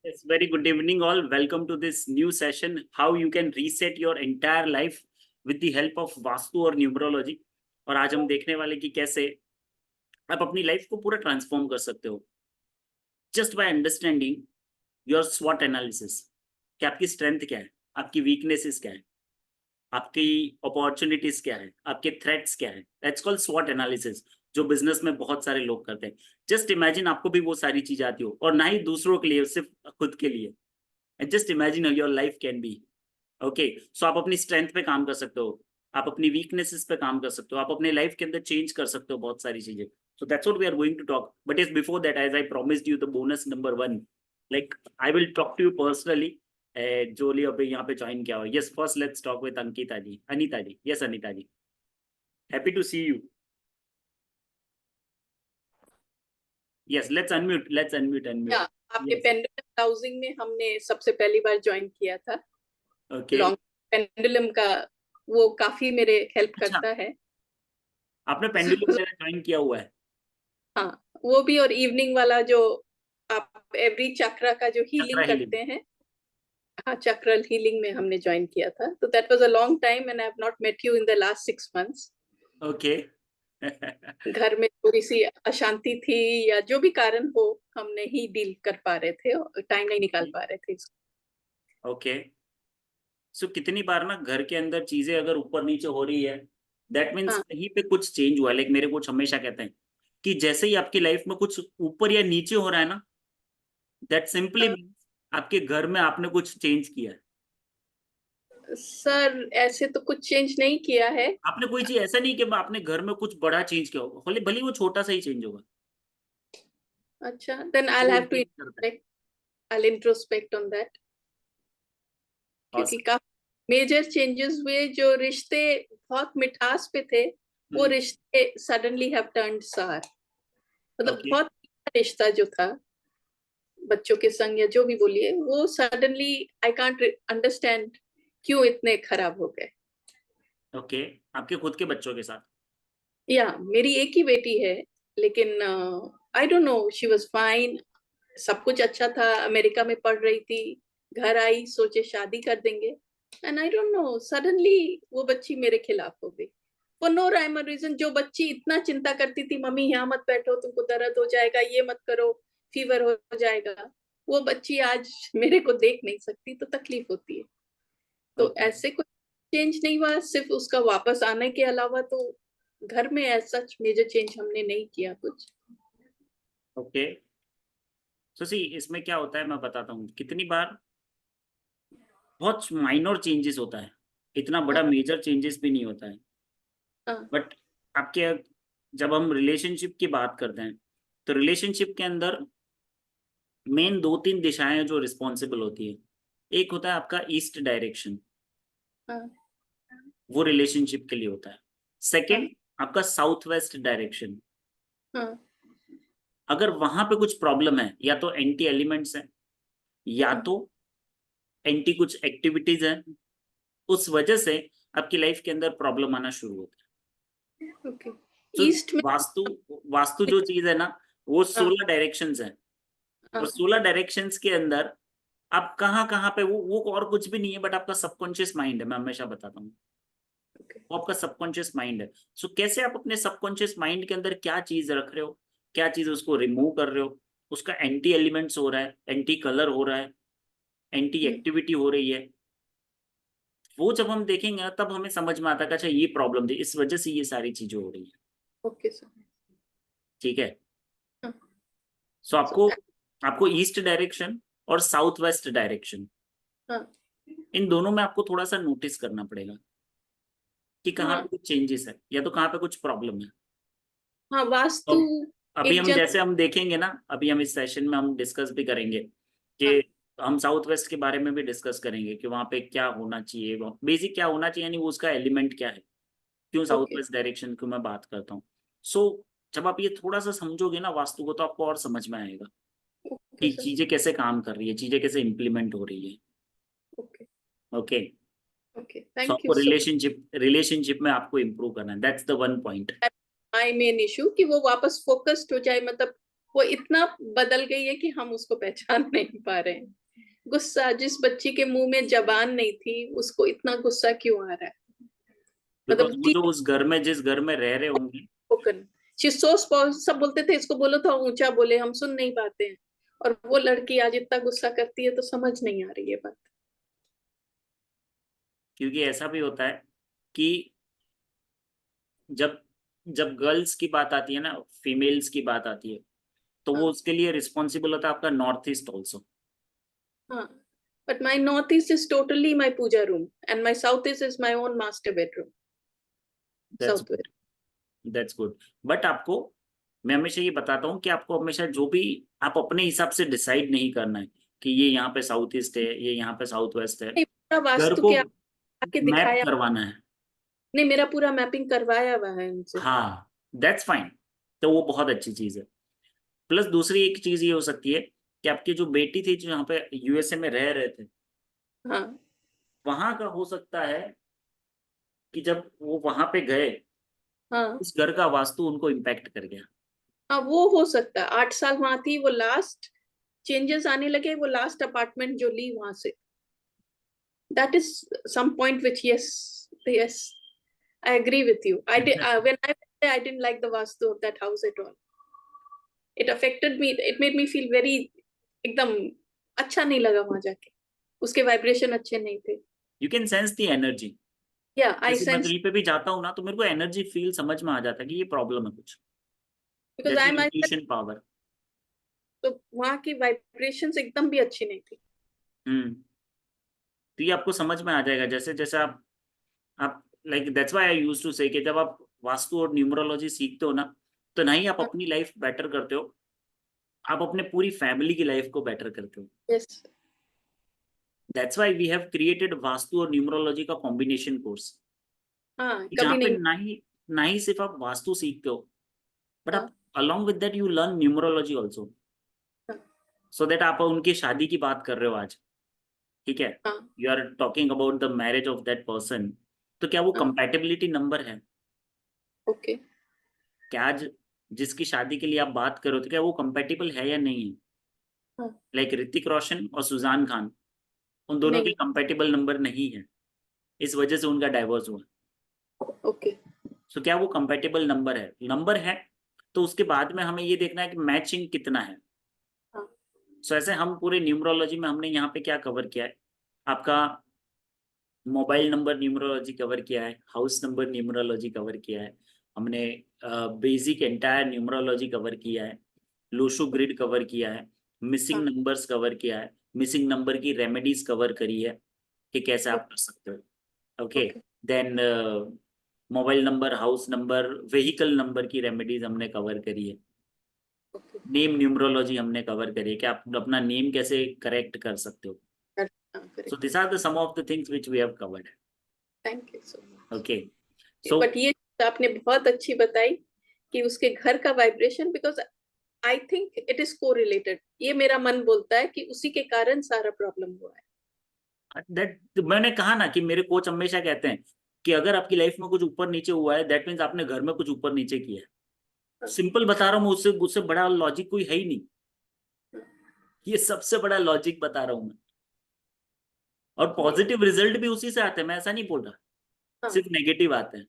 Yes, very good evening all. Welcome to this new session, how you can reset your entire life with the help of vastu और numerology. और आज हम देखने वाले कि कैसे आप अपनी लाइफ को पूरा ट्रांसफॉर्म कर सकते हो जस्ट बाय अंडरस्टैंडिंग योर स्वॉट एनालिसिस। कि आपकी स्ट्रेंथ क्या है, आपकी वीकनेसेस क्या है, आपकी अपॉर्चुनिटीज क्या है, आपके थ्रेट्स क्या है। दैट्स कॉल्ड स्वॉट एनालिसिस, जो बिजनेस में बहुत सारे लोग करते हैं। जस्ट इमेजिन आपको भी वो सारी चीज आती हो, और ना ही दूसरों के लिए, सिर्फ खुद के लिए। And just imagine your life can be okay. So आप अपनी स्ट्रेंथ पे काम कर सकते हो, आप अपनी वीकनेसेस पे काम कर सकते हो, आप अपने लाइफ के अंदर चेंज कर सकते हो बहुत सारी चीजें। So that's what we are going to talk, but is before that, as I promised you the bonus number 1, like I will talk to you personally. जो लिए अभी यहाँ पे ज्वाइन किया हो। Yes, first let's talk with Ankita ji, Anita ji. Yes Anita ji, happy to see you. Yes, let's unmute या आपके yes, pendulum housing में हमने सबसे पहली बार ज्वाइन किया था। ओके। लॉन्ग पेंडुलम का वो काफी मेरे हेल्प अच्छा, करता है। आपने पेंडुलम मेरा ज्वाइन किया हुआ है? हाँ, वो भी, और इवनिंग वाला जो आप एवरी चक्रा का जो चक्रा हीलिंग हीलिंग, करते हैं। हाँ, चक्रल हीलिंग में हमने ज्वाइन किया था। तो that was a long time and I have not met you in the last 6 months। Okay. घर में थोड़ी सी अशांति थी या जो भी कारण हो, हम नहीं डील कर पा रहे थे, टाइम नहीं निकाल पा रहे थे। ओके। सो कितनी बार ना घर के अंदर चीजें अगर ऊपर नीचे हो रही है, दैट मीन्स हाँ, कहीं पे कुछ चेंज हुआ है। लाइक मेरे कोच हमेशा कहते हैं कि जैसे ही आपकी लाइफ में कुछ ऊपर या नीचे हो रहा है ना, दैट सिंपली हाँ। मीन्स आपके घर में आपने कुछ चेंज किया है। सर, ऐसे तो कुछ चेंज नहीं किया है। आपने कोई चीज ऐसा नहीं कि आपने घर में कुछ बड़ा चेंज किया होगा, भले भले वो छोटा सा ही चेंज होगा, अच्छा, देन आई वो हैव टू इम्पैक्ट करता है। Introspect. I introspect on that. क्योंकि Awesome. काफी मेजर चेंजेस हुए। जो रिश्ते बहुत मिठास पे थे, वो रिश्ते सडनली हैव टर्न्ड सार। मतलब ओके, बहुत अच्छा रिश्ता जो था बच्चों के संग या जो भी बोलिए, वो सडनली आई कांट अंडरस्टैंड क्यों इतने खराब हो गए। ओके। आपके खुद के बच्चों के साथ? या मेरी एक ही बेटी है, लेकिन I don't know, she was fine. सब कुछ अच्छा था, अमेरिका में पढ़ रही थी। घर आई, सोचे शादी कर देंगे, and I don't know, suddenly वो बच्ची मेरे खिलाफ हो गई फॉर नो राइम और रीजन। जो बच्ची इतना चिंता करती थी, मम्मी यहाँ मत बैठो, तुमको दर्द हो जाएगा, ये मत करो, फीवर हो जाएगा, वो बच्ची आज मेरे को देख नहीं सकती, तो तकलीफ होती है। तो ओके, ऐसे कुछ चेंज नहीं हुआ, सिर्फ उसका वापस आने के अलावा तो घर में ऐसा मेजर चेंज हमने नहीं किया कुछ। ओके। सो सी, इसमें क्या होता है मैं बताता हूँ। कितनी बार बहुत माइनर चेंजेस होता है, इतना हाँ, बड़ा मेजर चेंजेस भी नहीं होता है। हाँ, बट आपके, जब हम रिलेशनशिप की बात करते हैं, तो रिलेशनशिप के अंदर मेन 2-3 दिशाएं जो रिस्पॉन्सिबल होती है। एक होता है आपका ईस्ट डायरेक्शन, हाँ, वो रिलेशनशिप के लिए होता है। हाँ, सेकंड, आपका साउथ वेस्ट डायरेक्शन। हाँ, अगर वहां पे कुछ प्रॉब्लम है, या तो एंटी एलिमेंट्स है, या हाँ, तो एंटी कुछ एक्टिविटीज है, उस वजह से आपकी लाइफ के अंदर प्रॉब्लम आना शुरू होता है। ओके। तो ईस्ट में। वास्तु वास्तु जो चीज है ना, वो हाँ, 16 डायरेक्शंस है। और हाँ, 16 डायरेक्शंस के अंदर आप कहाँ कहाँ पे, वो और कुछ भी नहीं है, बट आपका सबकॉन्शियस माइंड है। मैं हमेशा बताता हूँ, ओके, वो आपका सबकॉन्शियस माइंड है। सो कैसे आप अपने सबकॉन्शियस माइंड के अंदर क्या चीज रख रहे हो, क्या चीज उसको रिमूव कर रहे हो, उसका एंटी एलिमेंट्स हो रहा है, एंटी कलर हो रहा है, एंटी एक्टिविटी हो रही है। वो जब हम देखेंगे ना, तब हमें समझ में आता है कि अच्छा, ये प्रॉब्लम थी, इस वजह से ये सारी चीजें हो रही है। Okay sir. ठीक है। हाँ, सो so, आपको आपको ईस्ट डायरेक्शन और साउथ वेस्ट डायरेक्शन, हाँ, इन दोनों में आपको थोड़ा सा नोटिस करना पड़ेगा कि कहाँ हाँ, पे कुछ चेंजेस है, या तो कहाँ पे कुछ प्रॉब्लम है। हाँ, तो वास्तु अभी एक हम जन। जैसे हम देखेंगे ना, अभी हम इस सेशन में हम डिस्कस भी करेंगे कि हाँ, हम साउथ वेस्ट के बारे में भी डिस्कस करेंगे कि वहाँ पे क्या होना चाहिए, बेसिक क्या होना चाहिए, यानी वो उसका एलिमेंट क्या है, क्यों साउथ ओके, वेस्ट डायरेक्शन की मैं बात करता हूँ। सो जब आप ये थोड़ा सा समझोगे ना वास्तु को, तो आपको और समझ में आएगा ओके कि सर, चीजें कैसे काम कर रही है, चीजें कैसे इम्प्लीमेंट हो रही है। Okay, okay. Okay, so thank आपको यू सो रिलेशनशिप में आपको इम्प्रूव करना है, that's the one point. Much. My main issue कि वो वापस फोकस्ड हो जाए, मतलब वो इतना बदल गई है कि हम उसको पहचान नहीं पा रहे हैं। गुस्सा, जिस बच्ची के मुंह में जबान नहीं थी उसको इतना गुस्सा क्यों आ रहा है? बिकॉज मतलब वो जो उस घर में, जिस घर में रह रहे होंगे, स्पोकन, सब बोलते थे इसको बोलो तो ऊंचा बोले, हम सुन नहीं पाते हैं। और वो लड़की आज इतना गुस्सा करती है तो समझ नहीं आ रही है बात। क्योंकि ऐसा भी होता है कि जब जब गर्ल्स की बात आती है ना, फीमेल्स की बात आती है, तो वो हाँ उसके लिए रिस्पॉन्सिबल होता है आपका नॉर्थ ईस्ट ऑल्सो। हाँ, but my north east is totally my puja room and my south east is my own master bedroom. That's south good, that's good. But आपको, मैं हमेशा ये बताता हूँ कि आपको हमेशा जो भी, आप अपने हिसाब से डिसाइड नहीं करना है कि ये यहाँ पे साउथ ईस्ट है, ये यहाँ पे साउथ वेस्ट है। नहीं, पूरा घर वास्तु को के आके मैप दिखाया। करवाना है। नहीं, मेरा पूरा मैपिंग करवाया हुआ है उनसे। हाँ, दैट्स फाइन। तो वो बहुत अच्छी चीज है। प्लस दूसरी एक चीज ये हो सकती है कि आपकी जो बेटी थी, जो यहाँ पे यूएसए में रह रहे थे, हाँ वहां का हो सकता है कि जब वो वहां पे गए, हाँ उस घर का वास्तु उनको इम्पैक्ट कर गया। हाँ, वो हो सकता है। 8 साल वहां थी, वो लास्ट चेंजेस आने लगे, वो लास्ट अपार्टमेंट जो ली वहां से। That is some point which, yes yes, I agree with you. When I went there, I didn't like the vastu of that house at all. It affected me. It made me feel very एकदम अच्छा नहीं लगा वहां जाके। उसके vibration अच्छे नहीं थे। You can sense the energy. Yeah, I जैसे मैं sensed कहीं पे भी जाता हूँ ना, तो मेरे को एनर्जी फील समझ में आ जाता है कि ये प्रॉब्लम है कुछ। because that's I your myself, intuition power. तो वहां की वाइब्रेशंस एकदम भी अच्छी नहीं थी। हम्म। तो ये आपको समझ में आ जाएगा जैसे जैसे आप like, that's why I used to say कि जब आप वास्तु और न्यूमरोलॉजी सीखते हो ना, तो ना ही आप अपनी लाइफ बेटर करते हो, आप अपने पूरी फैमिली की लाइफ को बेटर करते हो। Yes. That's why we have created vastu और न्यूमरोलॉजी का कॉम्बिनेशन कोर्स, हाँ, जहाँ कभी पे नहीं। ना ही सिर्फ आप वास्तु सीखते हो, बट हाँ आप along with that you learn numerology also, हाँ so that आप उनकी शादी की बात कर रहे हो आज, ठीक है, हाँ you are talking about the marriage of that person, तो क्या वो हाँ। कंपैटिबिलिटी नंबर है? ओके। क्या आज जिसकी शादी के लिए आप बात करो, तो क्या वो कंपैटिबल है या नहीं है? हाँ। लाइक ऋतिक रोशन और सुजान खान, उन दोनों के नहीं। कंपैटिबल नंबर नहीं है, इस वजह से उनका डाइवोर्स हुआ। ओके। सो क्या वो कंपैटिबल नंबर है, तो उसके बाद में हमें ये देखना है कि मैचिंग कितना है। हाँ सो ऐसे हम पूरे न्यूमरोलॉजी में हमने यहाँ पे क्या कवर किया है, आपका मोबाइल नंबर न्यूमरोलॉजी कवर किया है, हाउस नंबर न्यूमरोलॉजी कवर किया है हमने, बेसिक एंटायर न्यूमरोलॉजी कवर किया है, लोशो ग्रिड कवर किया है, मिसिंग हाँ। नंबर्स कवर किया है, मिसिंग नंबर की रेमेडीज कवर करी है कि कैसे आप ओके। कर सकते हो। Okay, okay. Then mobile number, house number, vehicle number की रेमेडीज हमने कवर करी है, ओके। नेम न्यूमरोलॉजी हमने कवर करी है कि आप अपना नेम कैसे करेक्ट कर सकते हो। हाँ, so correct. This are the some of the things which we have covered. Thank you so much. Okay, so but ये आपने बहुत अच्छी बताई कि उसके घर का vibration, because I think it is correlated. ये मेरा मन बोलता है कि उसी के कारण सारा प्रॉब्लम हुआ है। दैट, मैंने कहा ना कि मेरे कोच हमेशा कहते हैं कि अगर आपकी लाइफ में कुछ ऊपर नीचे हुआ है, दैट मीन्स आपने घर में कुछ ऊपर नीचे किया है। हाँ, सिंपल बता रहा हूँ, उससे उससे बड़ा लॉजिक कोई है ही नहीं। हाँ, ये सबसे बड़ा लॉजिक बता रहा हूँ मैं। और नहीं पॉजिटिव रिजल्ट भी उसी से आते हैं, मैं ऐसा नहीं बोल रहा हाँ, सिर्फ नेगेटिव आते हैं।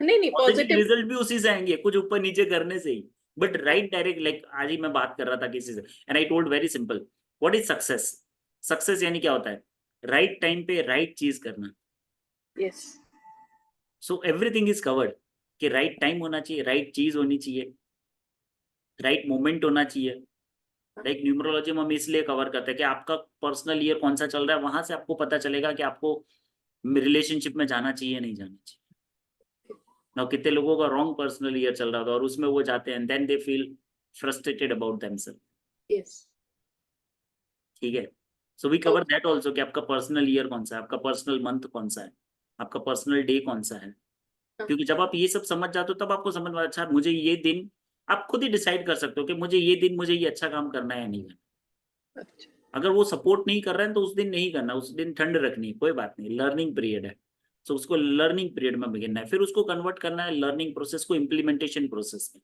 नहीं नहीं, पॉजिटिव पॉजिटिव। रिजल्ट भी उसी से आएंगे, कुछ ऊपर नीचे करने से ही। बट राइट डायरेक्ट, लाइक आज ही मैं बात कर रहा था किसी से, and I told very simple, what is success? Success यानी क्या होता है? राइट टाइम पे राइट चीज करना। Yes. So everything is covered कि राइट टाइम होना चाहिए, राइट चीज होनी चाहिए, राइट मोमेंट होना चाहिए। लाइक न्यूमरोलॉजी में हम इसलिए कवर करते हैं कि आपका पर्सनल ईयर कौन सा चल रहा है, वहां से आपको पता चलेगा कि आपको रिलेशनशिप में जाना चाहिए नहीं जाना चाहिए। ना कितने लोगों का रॉन्ग पर्सनल ईयर चल रहा था और उसमें वो जाते हैं, then they feel frustrated about themself. Yes. ठीक है, so we cover okay. That also कि आपका पर्सनल ईयर कौन सा है, आपका पर्सनल मंथ कौन सा है, आपका पर्सनल डे कौन सा है। क्योंकि जब आप ये सब समझ जाते हो, तब आपको समझ में, अच्छा मुझे ये दिन, आप खुद ही डिसाइड कर सकते हो कि मुझे ये दिन, मुझे ये अच्छा काम करना है या नहीं करना। अच्छा। अगर वो सपोर्ट नहीं कर रहे हैं तो उस दिन नहीं करना, उस दिन ठंड रखनी है, कोई बात नहीं, लर्निंग पीरियड है। सो उसको लर्निंग पीरियड में बिगिनना है, फिर उसको कन्वर्ट करना है लर्निंग प्रोसेस को इम्प्लीमेंटेशन प्रोसेस में।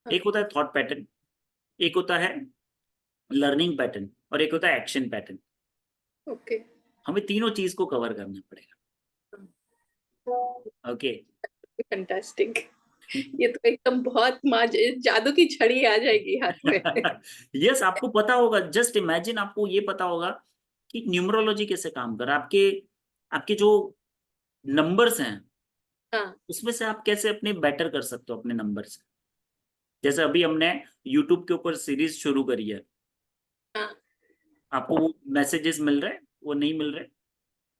हाँ एक होता है थॉट पैटर्न, एक होता है लर्निंग पैटर्न और एक होता है एक्शन पैटर्न। ओके। हमें तीनों चीज को कवर करना पड़ेगा। ओके। फैंटास्टिक। ये तो एकदम बहुत जादू की छड़ी आ जाएगी हाथ में। यस, आपको पता होगा, जस्ट इमेजिन, आपको ये पता होगा कि न्यूमरोलॉजी कैसे काम कर रहा है। आपके आपके जो नंबर्स हैं हाँ उसमें से आप कैसे अपने बेटर कर सकते हो अपने नंबर से। जैसे अभी हमने यूट्यूब के ऊपर सीरीज शुरू करी है, हाँ आपको वो मैसेजेस मिल रहे हैं, वो नहीं मिल रहे?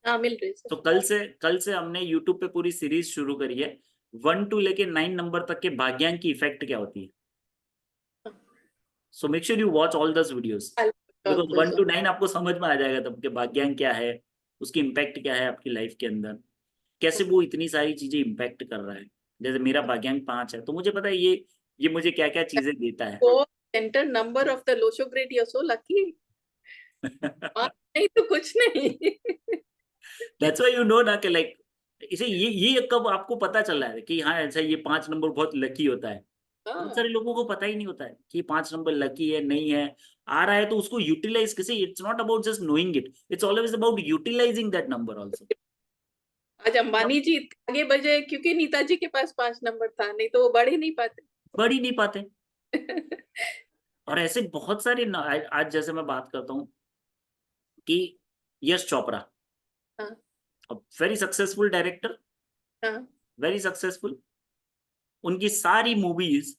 हाँ, मिल रही तो सर। कल से हमने यूट्यूब पे पूरी सीरीज शुरू करी है, 1 to लेके 9 नंबर तक के भाग्यांक की इफेक्ट क्या होती है। So make sure you watch all दस वीडियोस, बिकॉज 1 to 9 आपको समझ में आ जाएगा तब के भाग्यांक क्या है, उसकी इम्पैक्ट क्या है आपकी लाइफ के अंदर, कैसे वो इतनी सारी चीजें इम्पैक्ट कर रहा है। जैसे मेरा भाग्यांक 5 है, तो मुझे पता है ये मुझे क्या क्या चीजें देता है। वो centre number of the Lo Shu grid, you are so lucky. नहीं तो कुछ नहीं। दैट्स व्हाई यू नो ना कि लाइक, इसे ये कब आपको पता चला है कि हाँ ऐसा ये 5 नंबर बहुत लकी होता है। बहुत हाँ सारे लोगों को पता ही नहीं होता है कि 5 नंबर लकी है नहीं है, आ रहा है तो उसको यूटिलाइज कैसे। It's not about just knowing it, it's always about utilising that number also. आज अंबानी जी आगे बढ़े क्योंकि नीताजी के पास 5 नंबर था, नहीं तो वो बढ़ ही नहीं पाते। बढ़ ही नहीं पाते। और ऐसे बहुत सारे आज जैसे मैं बात करता हूँ कि यश चोपड़ा, हाँ वेरी सक्सेसफुल डायरेक्टर, हाँ वेरी सक्सेसफुल। उनकी सारी मूवीज,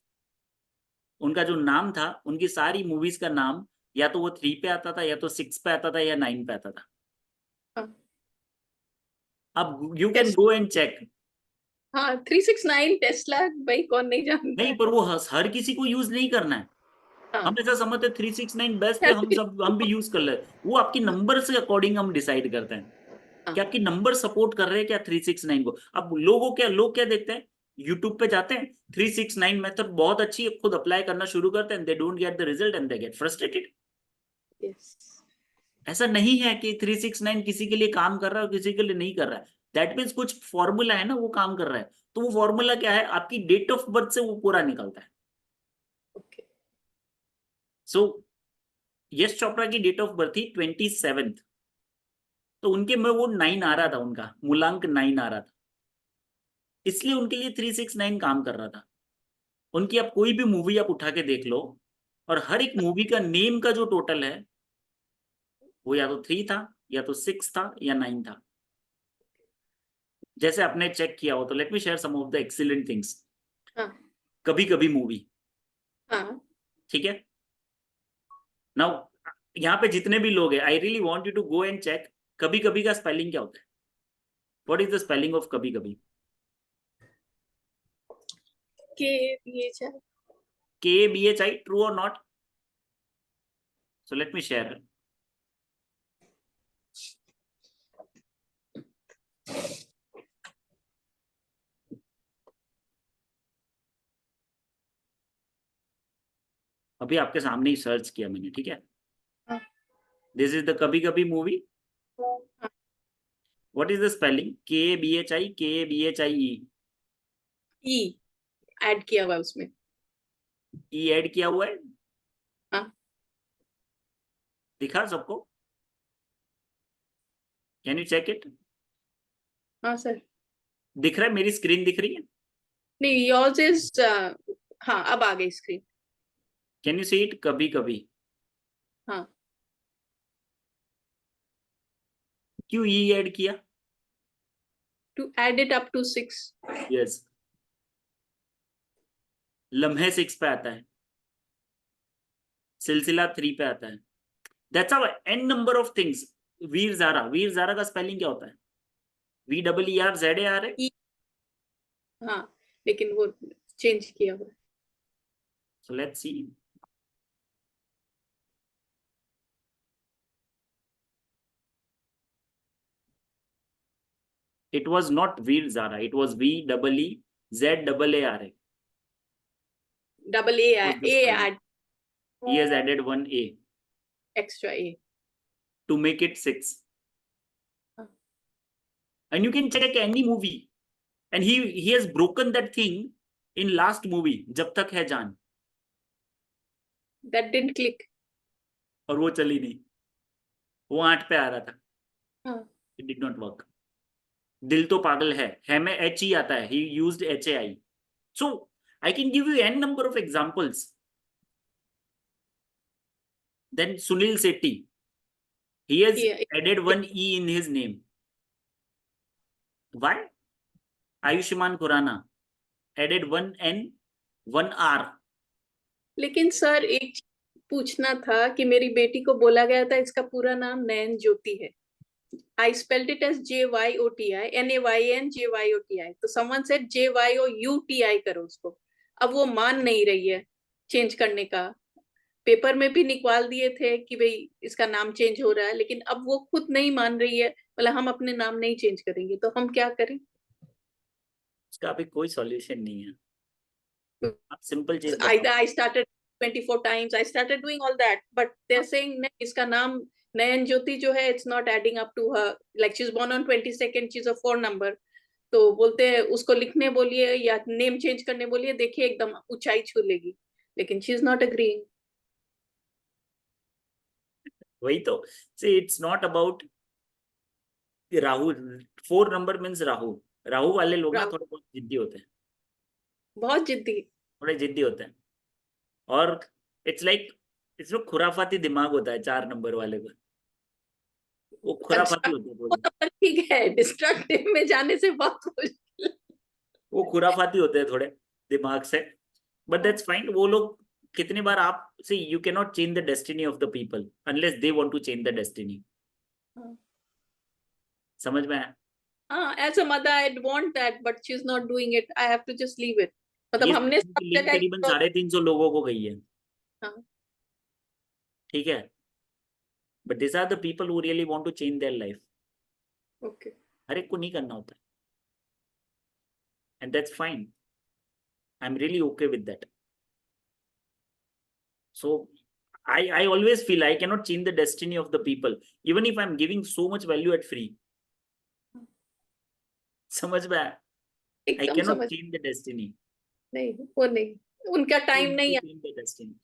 उनका जो नाम था, उनकी सारी मूवीज का नाम या तो वो 3 पे आता था, या तो 6 पे आता था, या 9 पे आता था। हाँ। अब you can go and check. हाँ 369 टेस्ला, भाई कौन नहीं जानता नहीं, है। पर वो हर किसी को यूज नहीं करना है। हाँ हम ऐसा समझते 369 बेस्ट है, हम भी यूज कर ले। वो आपकी नंबर से अकॉर्डिंग हम डिसाइड करते हैं कि हाँ आपकी नंबर सपोर्ट कर रहे हैं क्या 369 को। अब लोग क्या देखते हैं, यूट्यूब पे जाते हैं, 369 मेथड बहुत अच्छी है, खुद अप्लाई करना शुरू करते हैं, they don't get the result and they get frustrated. Yes. ऐसा नहीं है कि 369 किसी के लिए काम कर रहा है और किसी के लिए नहीं कर रहा है। दैट मीन्स कुछ फॉर्मूला है ना, वो काम कर रहा है। तो वो फॉर्मूला क्या है, आपकी डेट ऑफ बर्थ से वो पूरा निकलता है। ओके। सो यश चोपड़ा की डेट ऑफ बर्थ थी 27th, तो उनके में वो 9 आ रहा था, उनका मूलांक 9 आ रहा था, इसलिए उनके लिए 369 काम कर रहा था। उनकी आप कोई भी मूवी आप उठा के देख लो, और हर एक मूवी का नेम का जो टोटल है वो या तो 3 था, या तो 6 था, या 9 था। जैसे आपने चेक किया हो तो let me share some of the excellent things. हाँ कभी कभी मूवी, हाँ ठीक है। नाउ यहाँ पे जितने भी लोग हैं, I really want you to go and check कभी कभी का स्पेलिंग क्या होता है। What is the spelling of कभी कभी? के ये चाहे। KBHI, ट्रू और not? So let me share. अभी आपके सामने ही सर्च किया मैंने, ठीक है। हाँ दिस इज द कभी कभी मूवी। हाँ। What is the spelling? KBHI, KBHIE। E add किया हुआ उसमें। ई ऐड किया हुआ है, हाँ दिखा सबको? Can you check it? हाँ सर। दिख रहा है, मेरी स्क्रीन दिख रही है? नहीं योर्स इज, हाँ अब आ गई screen. Can you see it? कभी कभी। हाँ क्यों ई ऐड किया? To add it up to 6। Yes, Lamhe 6 पे आता है, सिलसिला 3 पे आता है। That's how an number of things. Veer Zaara का स्पेलिंग क्या होता है? VEERZAR है। ई। हाँ लेकिन वो चेंज किया हुआ। So let's see. It was not Veer Zara, it was VEEZAAR. Double A Was the A spelling. Add, He has added one A extra A. to make it 6. हाँ And you can check any movie. And he has broken that thing in last movie, Jab Tak Hai Jaan. That didn't click. और वो चली नहीं, वो 8 पे आ रहा था, हाँ, इट डिड नॉट वर्क। दिल तो पागल है में एच ही आता है, ही used HAI। So I can give you n number of examples. Then Sunil Sethi, he has yeah. added one E in his name. Why? Ayushman Khurrana added one N, one R. लेकिन sir एक चीज पूछना था कि मेरी बेटी को बोला गया था इसका पूरा नाम नयन ज्योति है। I spelled it as JYOTI, NAYNJYOTI. तो someone said JYOUTI करो उसको। अब वो मान नहीं रही है चेंज करने का। पेपर में भी निकाल दिए थे कि भाई इसका नाम चेंज हो रहा है, लेकिन अब वो खुद नहीं मान रही है, बोला हम अपने नाम नहीं चेंज करेंगे। तो हम क्या करें? इसका अभी कोई सॉल्यूशन नहीं है, आप सिंपल चीज I, बताओ। I started 24 times, I started doing all that, but they're saying नहीं, इसका नाम नयन ज्योति जो है, it's not adding up to her, like she's born on 22nd, she's a 4 number. तो बोलते हैं उसको लिखने बोलिए या नेम चेंज करने बोलिए, देखिए एकदम ऊंचाई छू लेगी, लेकिन शी इज नॉट अग्रीइंग। वही तो, see it's not about Rahu, 4 number means Rahu. Rahu वाले लोग ना थोड़े बहुत जिद्दी होते हैं, बहुत जिद्दी। थोड़े जिद्दी होते हैं, और इट्स लाइक इसमें खुराफाती दिमाग होता है 4 नंबर वाले को, वो खुराफाती अच्छा, होते हैं वो थोड़े, तो ठीक है, डिस्ट्रक्टिव में जाने से बहुत मुश्किल। वो खुराफाती होते हैं थोड़े दिमाग से, बट दैट्स फाइन। वो लोग कितनी बार आप से, you can not change the destiny of the people unless they want to change the destiny. समझ में आया? हाँ, as a mother I want that, but she is not doing it, I have to just leave it. मतलब ये हमने सब link जगह करीबन 350 लोगों को गई है, हाँ, ठीक है, but this are the people who really want to change their life. Okay. हर एक को नहीं करना होता, and that's fine, I am really okay with that. So I always feel I cannot change the destiny of the people, even if I'm giving so much value at free. समझ में आया? I एकदम cannot समझ change the destiny. नहीं, वो नहीं, उनका time नहीं है। Change the destiny.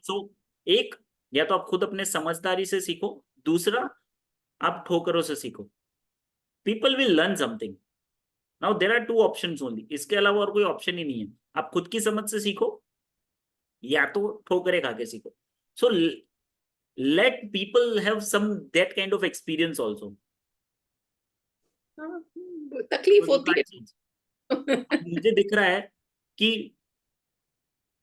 So एक, या तो आप खुद अपने समझदारी से सीखो, दूसरा आप ठोकरों से सीखो। People will learn something. Now there are 2 options only. इसके अलावा और कोई ऑप्शन ही नहीं है। आप खुद की समझ से सीखो या तो ठोकरे खा के सीखो। So let people have some that kind of experience also. हाँ, तकलीफ होती है। मुझे दिख रहा है कि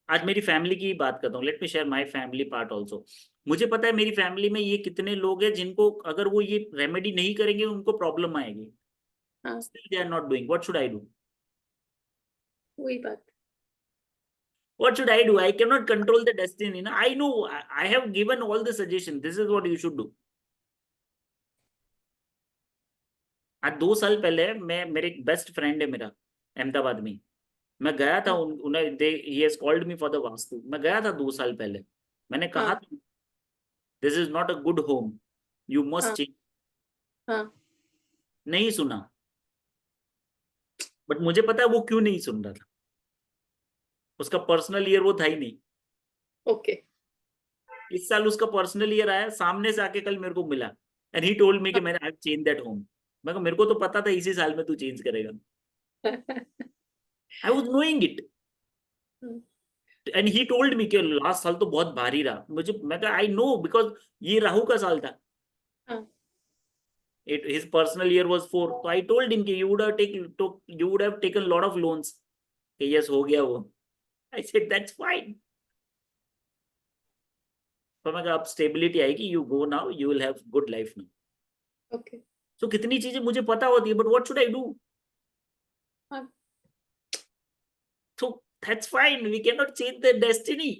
आज मेरी फैमिली की बात करता हूँ, late me share my family part also. मुझे पता है मेरी फैमिली में ये कितने लोग हैं जिनको अगर वो ये रेमेडी नहीं करेंगे उनको प्रॉब्लम आएगी, हाँ, still they are not doing. What should I do? वही बात। What should I do? I cannot control the destiny. Na? I know, I have given all the suggestions. This is what you should do. आज 2 साल पहले मैं, मेरे एक best friend है मेरा अहमदाबाद में, मैं गया था, उन्हें he has called me for the vastu. मैं गया था 2 साल पहले, मैंने कहा हाँ, था this is not a good home, you must हाँ, चेंज। हाँ, नहीं सुना, बट मुझे पता है वो क्यों नहीं सुन रहा था, उसका पर्सनल ईयर वो था ही नहीं। ओके। इस साल उसका पर्सनल ईयर आया, सामने से आके कल मेरे को मिला, एंड ही टोल्ड मी कि मैंने आई चेंज दैट होम। मैं कहा मेरे को तो पता था इसी साल में तू चेंज करेगा, I was knowing it, and he told me कि लास्ट साल तो बहुत भारी रहा मुझे। मैं कहा आई नो, बिकॉज ये राहु का साल था, his personal year was 4, so I told him कि you would have taken lot of loans, कि yes हो गया वो। I said that's fine, तो मैं कहा अब स्टेबिलिटी आएगी, you go now, you will have good life now। Okay. so कितनी चीजें मुझे पता होती है, but what should I do? so that's fine, we cannot change the destiny,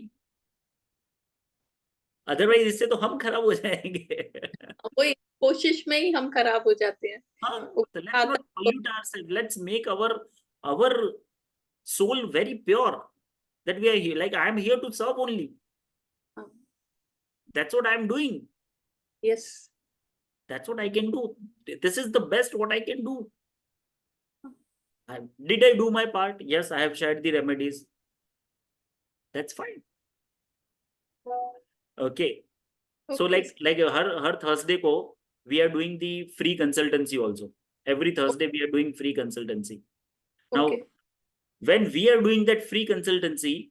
otherwise इससे तो हम खराब हो जाएंगे। वही कोशिश में ही हम खराब हो जाते हैं। हाँ, वो so let's not pollute ourselves, let's make our soul very pure, that we are here, like I am here to serve only, that's what I am doing, yes. that's what I can do, this is the best what I can do। Did I do my part? Yes, I have shared the remedies, that's fine। Okay. So Okay. like her Thursday को we are doing the free consultancy also. Every Thursday we are doing free consultancy. Now, Okay. when we are doing that free consultancy,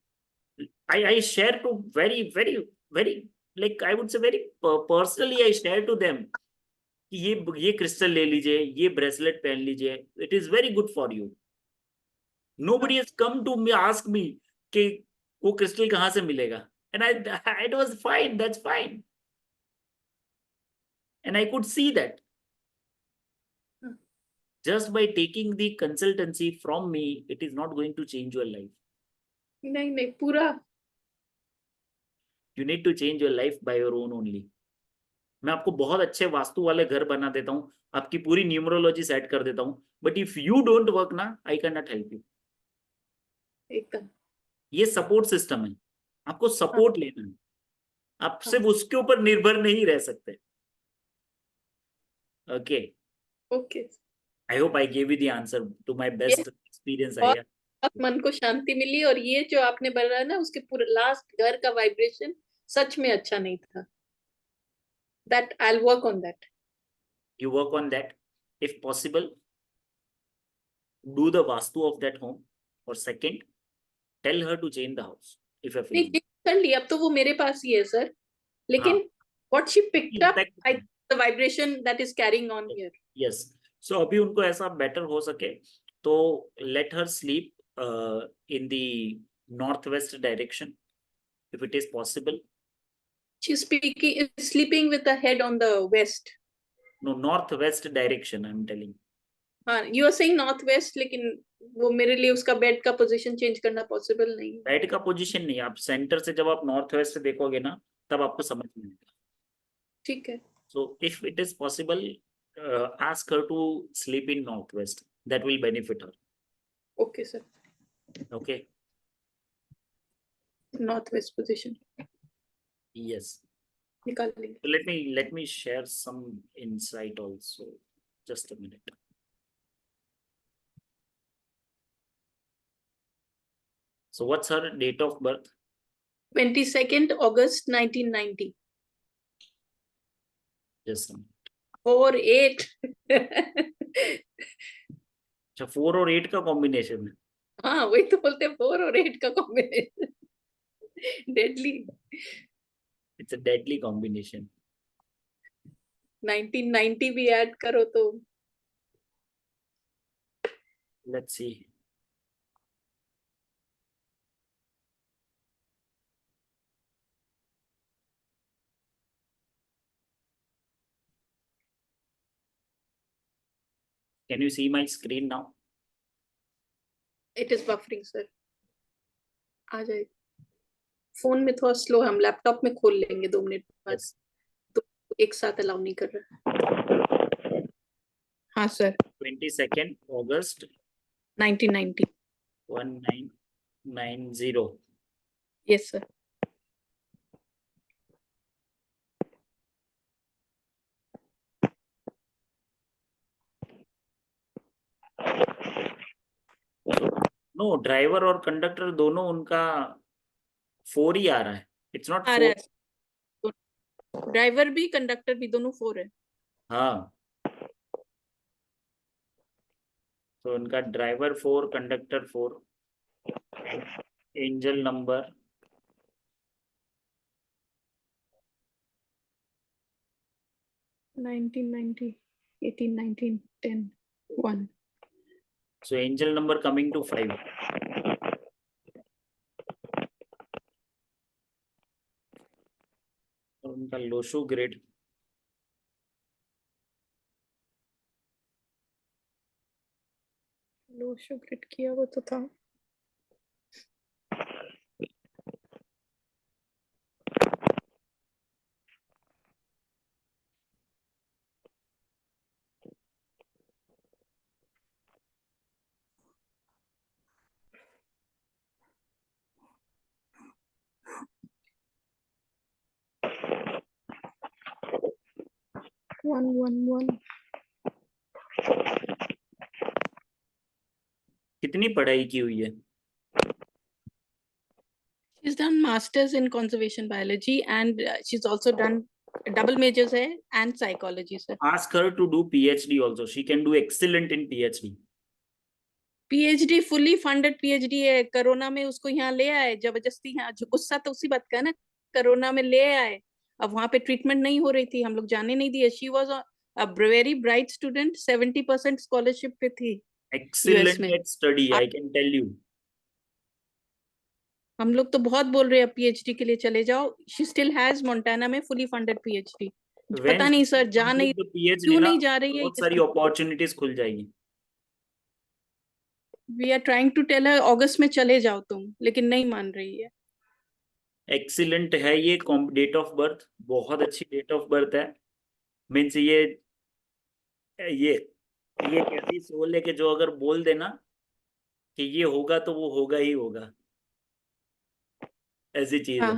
I share to very like I would say very personally I share to them कि ये crystal ले लीजिए, ये bracelet पहन लीजिए, it is very good for you. Nobody has come to me ask me कि वो crystal कहाँ से मिलेगा, and I it was fine, that's fine, and I could see that just by taking the consultancy from me it is not going to change your life. नहीं नहीं पूरा. You need to change your life by your own only. मैं आपको बहुत अच्छे वास्तु वाले घर बना देता हूँ, आपकी पूरी न्यूमरोलॉजी सेट कर देता हूँ, but if you don't work ना, I can not help you. एकदम. ये सपोर्ट सिस्टम है, आपको सपोर्ट लेना है, आप सिर्फ उसके ऊपर निर्भर नहीं रह सकते. Okay. Okay. I hope I give you the answer to my best experience. और मन को शांति मिली. और ये जो आपने बोला ना उसके पूरे लास्ट घर का वाइब्रेशन सच में अच्छा नहीं था. That I'll work on that. You work on that. If possible, do the vastu of that home. Or second, tell her to change the house. If you're नहीं feeling. कर लिया. अब तो वो मेरे पास ही है सर. लेकिन what she picked up, the vibration that is carrying on here. Yes. So अभी उनको ऐसा better हो सके तो let her sleep in the northwest direction if it is possible. She's sleeping with the head on the west. No, northwest direction I'm telling. हाँ, you are saying northwest, लेकिन वो मेरे लिए उसका बेड का पोजीशन चेंज करना possible नहीं है. बेड का पोजीशन नहीं, आप सेंटर से जब आप नॉर्थ वेस्ट देखोगे ना तब आपको समझ में आएगा. ठीक है. So if it is possible, ask her to sleep in northwest. That will benefit her. Okay sir. Okay. Northwest position. Yes. निकाल लेंगे. So let me share some insight also. Just a minute. So what's her date of birth? 22nd August 1990. Just a minute. 4-8. अच्छा 4 और 8 का combination है. हाँ वही तो बोलते हैं 4 और 8 का combination. Deadly. It's a deadly combination. 1990 भी ऐड करो तो. Let's see. Can you see my screen now? It is buffering sir. आ जाए. फोन में थोड़ा स्लो, हम लैपटॉप में खोल लेंगे 2 मिनट बाद. Yes. तो एक साथ अलाउ नहीं कर रहा. हाँ sir. 22nd August 1990. 1990. Yes sir. No, driver और कंडक्टर दोनों उनका 4 ही आ रहा है. It's not 4. ड्राइवर भी कंडक्टर भी दोनों 4 है. हाँ. तो उनका driver 4, conductor 4. Angel number 1990, 18, 19, 10, 1. So angel number coming to 5. और उनका लोशो ग्रेड लोशो ग्रिड किया वो तो था. one. कितनी पढ़ाई की हुई है? She's She's done masters in conservation biology and she's also done double majors है and psychology sir. Ask her to do PhD also. She can do excellent in PhD. PhD fully funded PhD है. Corona में उसको यहाँ ले आए जबरदस्ती. यहाँ जो गुस्सा तो उसी बात का है ना, कोरोना में ले आए. अब वहाँ पे ट्रीटमेंट नहीं हो रही थी, हम लोग जाने नहीं दिए. She was a very bright student, 70% scholarship पे थी. Excellent में. at study, I can tell you. हम लोग तो बहुत बोल रहे हैं PhD के लिए चले जाओ. She still has मोंटाना में fully funded PhD. When पता नहीं she सर जा नहीं, complete the PhD क्यों ना, नहीं जा रही है. बहुत सारी अपॉर्चुनिटीज खुल जाएगी. We are trying to tell her अगस्त में चले जाओ तुम, लेकिन नहीं मान रही है. एक्सीलेंट है ये. डेट ऑफ बर्थ बहुत अच्छी डेट ऑफ बर्थ है. मीन्स ये कैसी सोल है कि जो अगर बोल देना कि ये होगा तो वो होगा ही होगा, ऐसी चीज है.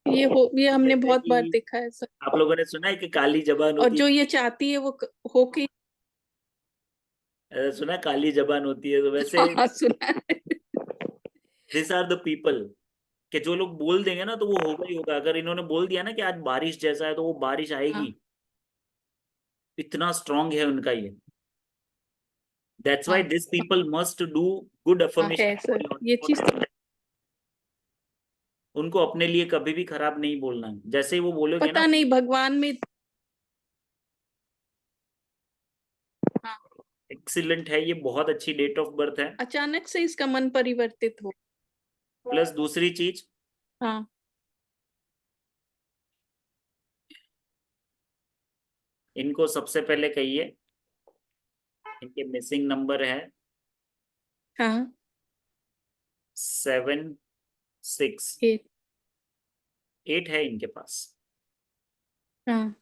ये हमने बहुत बार देखा है सर. आप लोगों ने सुना है कि काली जबान और होती जो है. ये चाहती है वो होके. सुना है काली जबान होती है. तो वैसे हाँ, सुना है. दिस आर द पीपल कि जो लोग बोल देंगे ना तो वो होगा ही होगा. अगर इन्होंने बोल दिया ना कि आज बारिश जैसा है तो वो बारिश आएगी. इतना स्ट्रांग है उनका ये. That's why these people must do good affirmation. ये चीज उनको अपने लिए कभी भी खराब नहीं बोलना है. जैसे ही वो बोलोगे पता ना, नहीं भगवान में. एक्सीलेंट है ये. बहुत अच्छी डेट ऑफ बर्थ है. अचानक से इसका मन परिवर्तित हो. प्लस दूसरी चीज, हाँ, इनको सबसे पहले कहिए इनके मिसिंग नंबर है हाँ, 7 6 8 है इनके पास. हाँ,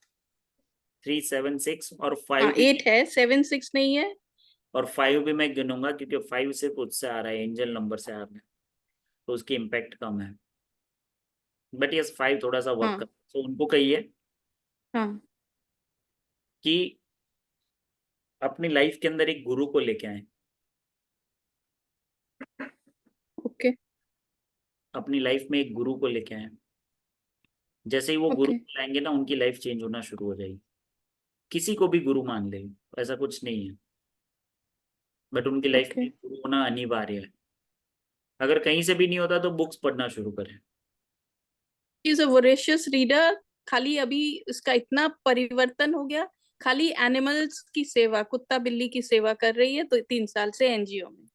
3 7 6 और 5 हाँ, 8 है, 7 6 नहीं है. और 5 भी मैं गिनूंगा क्योंकि 5 से खुद से आ रहा है, एंजल नंबर से आ रहा है, तो उसकी इम्पैक्ट कम है. बट यस 5 थोड़ा सा वर्क कर. तो उनको कहिए कि अपनी लाइफ के अंदर एक गुरु को लेके आए. ओके. अपनी लाइफ में एक गुरु को लेके आए. जैसे ही वो गुरु को लाएंगे ना, उनकी लाइफ चेंज होना शुरू हो जाएगी. किसी को भी गुरु मान ले, ऐसा कुछ नहीं है. बट उनकी लाइफ में गुरु होना अनिवार्य है. अगर कहीं से भी नहीं होता तो बुक्स पढ़ना शुरू करें. Is a voracious reader. खाली अभी इसका इतना परिवर्तन हो गया, खाली एनिमल्स की सेवा, कुत्ता बिल्ली की सेवा कर रही है तो 3 साल से एनजीओ में.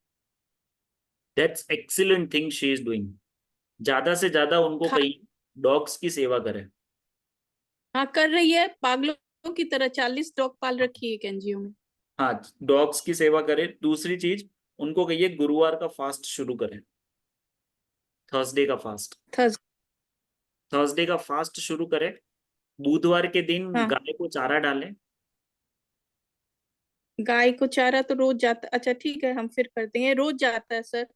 That's excellent thing she is doing. ज्यादा से ज्यादा उनको कहीं डॉग्स की सेवा करें. हाँ, कर रही है पागलों की तरह. 40 डॉग पाल रखी है एक एनजीओ में. हाँ, डॉग्स की सेवा करें. दूसरी चीज, उनको कहिए गुरुवार का फास्ट शुरू करें. थर्सडे का फास्ट. थर्सडे का फास्ट शुरू करें. बुधवार के दिन गाय को चारा डालें. गाय को चारा तो रोज जाता. अच्छा ठीक है, हम फिर कर देंगे. रोज जाता है सर.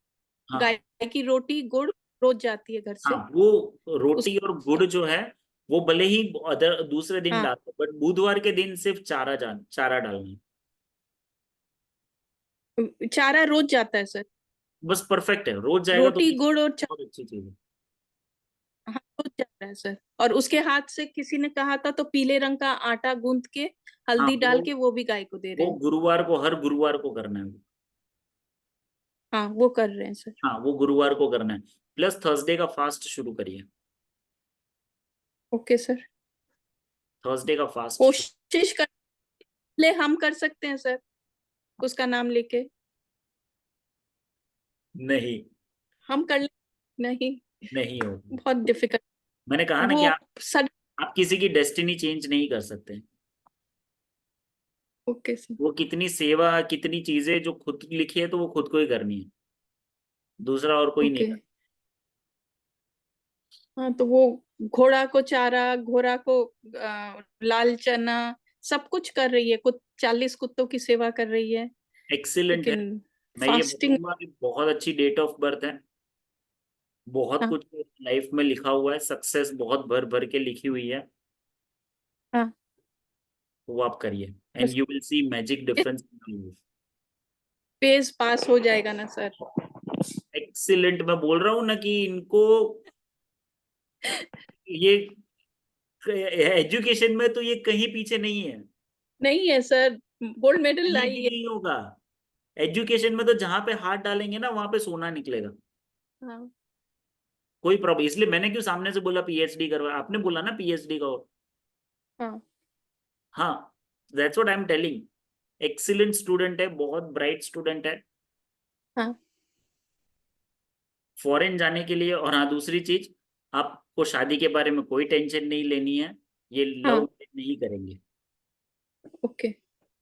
हाँ. गाय की रोटी गुड़ रोज जाती है घर से. हाँ, वो रोटी और गुड़ जो है वो भले ही दूसरे दिन डालते, बट बुधवार के दिन सिर्फ चारा डालना. चारा रोज जाता है सर. बस परफेक्ट है. रोज जाएगा रोटी तो गुड़ और बहुत अच्छी चीज है. हाँ, रोज जाता है सर. और उसके हाथ से किसी ने कहा था तो पीले रंग का आटा गूंथ के हल्दी डाल के वो भी गाय को दे रहे हैं. वो गुरुवार को, हर गुरुवार को करना है. हाँ, वो कर रहे हैं सर. हाँ, वो गुरुवार को करना है. प्लस थर्सडे का फास्ट शुरू करिए. Okay sir. थर्सडे का फास्ट कोशिश कर ले, हम कर सकते हैं सर उसका नाम लेके. नहीं, हम कर ले. नहीं हो. बहुत डिफिकल्ट. मैंने कहा ना कि आप किसी की डेस्टिनी चेंज नहीं कर सकते. Okay sir. वो कितनी सेवा, कितनी चीजें जो खुद लिखी है तो वो खुद को ही करनी है, दूसरा और कोई नहीं. हाँ, तो वो घोड़ा को चारा, घोड़ा को लाल चना सब कुछ कर रही है. 40 कुत्तों की सेवा कर रही है. एक्सीलेंट है. मैं ये बोलूंगा कि बहुत अच्छी डेट ऑफ बर्थ है. बहुत कुछ लाइफ में लिखा हुआ है. सक्सेस बहुत भर भर के लिखी हुई है. वो आप करिए and you will see magic difference in your life. Phase pass हो जाएगा ना सर. एक्सीलेंट। मैं बोल रहा हूँ ना कि इनको ये एजुकेशन में तो ये कहीं पीछे नहीं है। नहीं है सर, गोल्ड मेडल कहीं लाई भी है। नहीं होगा। एजुकेशन में तो जहां पे हाथ डालेंगे ना वहां पे सोना निकलेगा। हाँ कोई प्रॉब्लम, इसलिए मैंने क्यों सामने से बोला पीएचडी करवा, आपने बोला ना पीएचडी का। हाँ हाँ, that's what I am telling. Excellent student है, बहुत ब्राइट स्टूडेंट है हाँ। फॉरेन जाने के लिए। और हाँ, दूसरी चीज, आपको शादी के बारे में कोई टेंशन नहीं लेनी है। ये लव हाँ नहीं करेंगे, ओके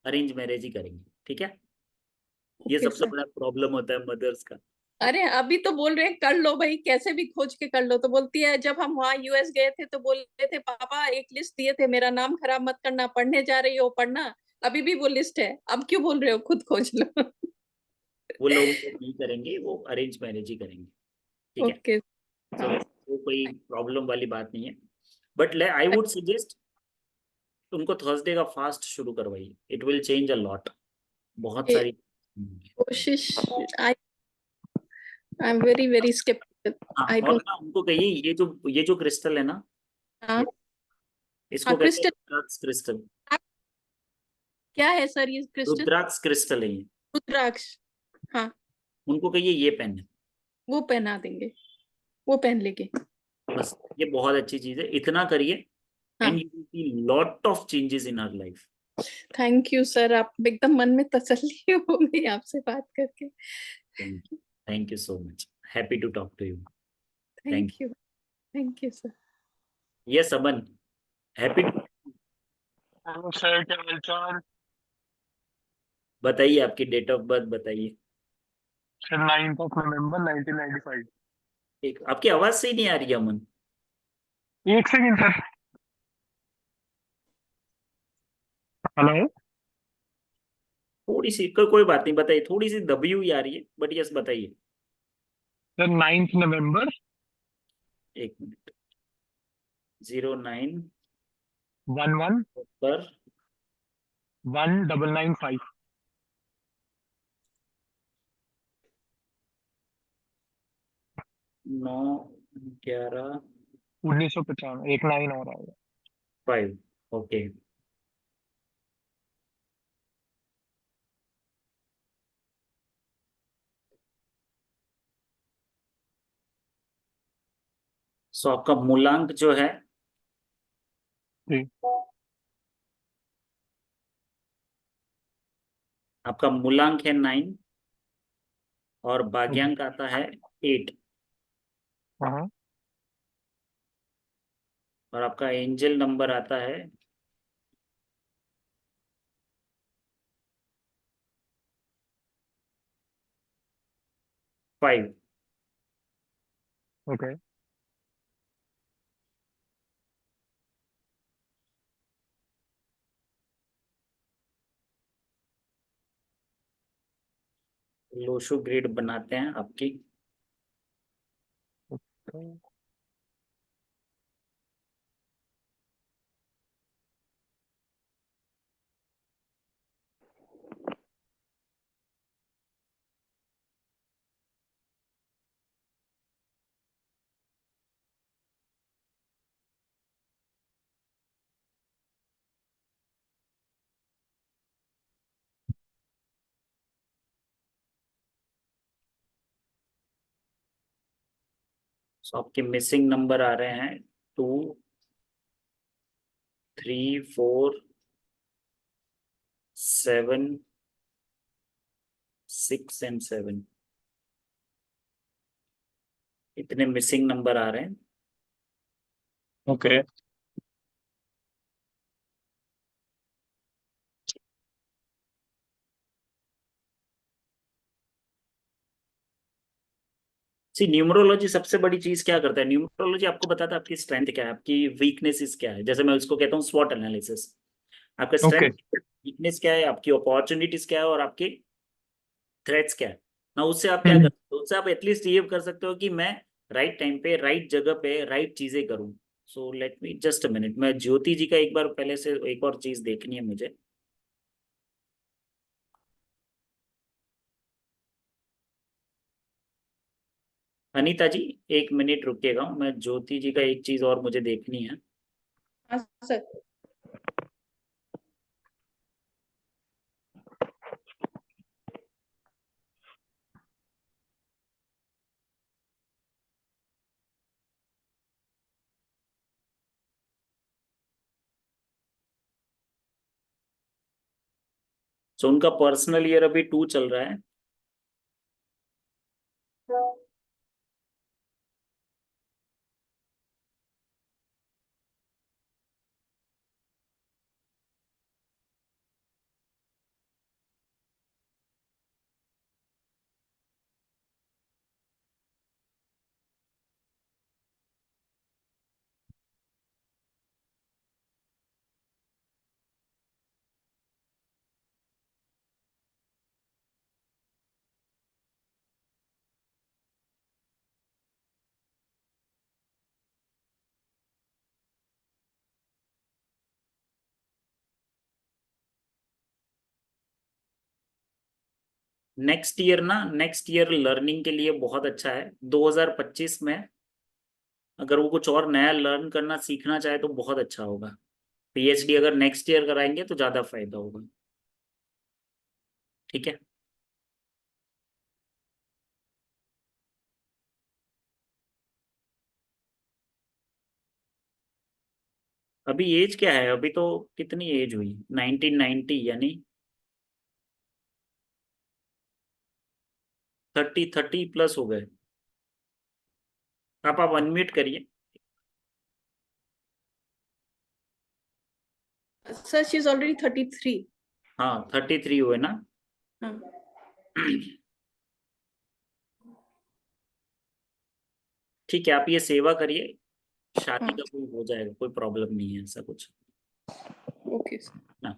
अरेंज मैरिज ही करेंगे, ठीक है। ये ओके सबसे सर। बड़ा प्रॉब्लम होता है मदर्स का। अरे अभी तो बोल रहे हैं कर लो भाई, कैसे भी खोज के कर लो। तो बोलती है जब हम वहाँ यूएस गए थे तो बोल रहे थे पापा एक लिस्ट दिए थे, मेरा नाम खराब मत करना, पढ़ने जा रही हो पढ़ना। अभी भी वो लिस्ट है, अब क्यों बोल रहे हो, खुद खोज लो। वो लोग नहीं करेंगे, वो अरेंज मैरिज ही करेंगे, ठीक है। ओके। सो हाँ वो कोई प्रॉब्लम वाली बात नहीं है। बट आई वुड सजेस्ट उनको थर्सडे का फास्ट शुरू करवाइए, it will change a lot. बहुत ये सारी। कोशिश। I I am very very sceptical. हाँ, आई और डोंट। ना उनको कहिए ये जो क्रिस्टल है ना, हाँ ये हाँ इसको कहते हैं क्रिस्टल। रुद्राक्ष क्रिस्टल। क्या है सर ये क्रिस्टल? रुद्राक्ष क्रिस्टल है ये। रुद्राक्ष। हाँ उनको कहिए ये पेन है। वो पहना देंगे, वो पहन लेंगे। बस ये बहुत अच्छी चीज है, इतना करिए एंड हाँ you will see lot of changes in our life. Thank you sir, आप एकदम मन में तसल्ली हो गई आपसे बात करके। Thank you so much, happy to talk to you. Thank thank you. Thank you sir. You. Yes Aman, happy. Hello sir, क्या हालचाल? बताइए आपकी डेट ऑफ बर्थ बताइए। Sir 9 November 1995। एक आपकी आवाज सही नहीं आ रही है अमन। एक सेकंड सर। हेलो थोड़ी सी कोई बात नहीं, बताइए, थोड़ी सी दबी हुई आ रही है, बट यस बताइए। सर 9 November एक मिनट। 09 11 पर 1995। 9/11/5। 1995, एक 9 और आएगा। ओके। सो आपका मूलांक जो है, जी। आपका मूलांक है 9 और ओके। भाग्यांक आता है 8। हाँ। और आपका एंजल नंबर आता है 5। ओके। लोशो ग्रेड बनाते हैं आपकी। सो आपके मिसिंग नंबर आ रहे हैं 2, 3, 4, 7, 6 एंड 7। इतने मिसिंग नंबर आ रहे हैं। ओके। सी न्यूमरोलॉजी सबसे बड़ी चीज क्या करता है, न्यूमरोलॉजी आपको बताता है आपकी स्ट्रेंथ क्या है, आपकी वीकनेसेस क्या है। जैसे मैं उसको कहता हूँ स्वॉट एनालिसिस। आपका ओके। स्ट्रेंथ, वीकनेस क्या है, आपकी अपॉर्चुनिटीज क्या है, और आपके थ्रेट्स क्या है ना। उससे आप क्या कर सकते हो, उससे आप एटलीस्ट ये कर सकते हो कि मैं राइट टाइम पे राइट जगह पे राइट चीजें करूँ। सो let me just a minute, मैं ज्योति जी का एक बार पहले से एक और चीज देखनी है मुझे। अनीता जी, 1 मिनट रुकिएगा, मैं ज्योति जी का एक चीज और मुझे देखनी है। हाँ सर। सो उनका पर्सनल ईयर अभी 2 चल रहा है। नेक्स्ट ईयर लर्निंग के लिए बहुत अच्छा है। 2025 में अगर वो कुछ और नया लर्न करना सीखना चाहे तो बहुत अच्छा होगा। पीएचडी अगर नेक्स्ट ईयर कराएंगे तो ज्यादा फायदा होगा। ठीक है। अभी एज क्या है? अभी तो कितनी एज हुई? 1990, यानी 30 प्लस हो गए। आप अनम्यूट करिए। Sir she is already 33। हाँ, 33 हुए ना। हाँ। ठीक है, आप ये सेवा करिए, शादी हाँ। का कोई हो जाएगा, कोई प्रॉब्लम नहीं है ऐसा कुछ ओके सर। ना।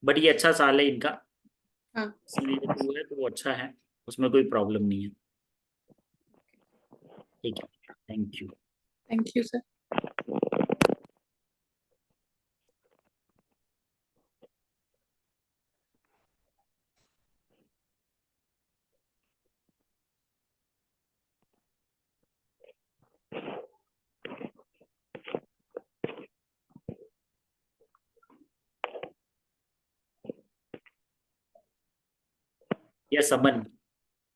बट ये अच्छा साल है इनका, हाँ। इसलिए 2 है तो वो अच्छा है, उसमें कोई प्रॉब्लम नहीं है। ठीक है, thank you. Thank you sir. Yes Aman,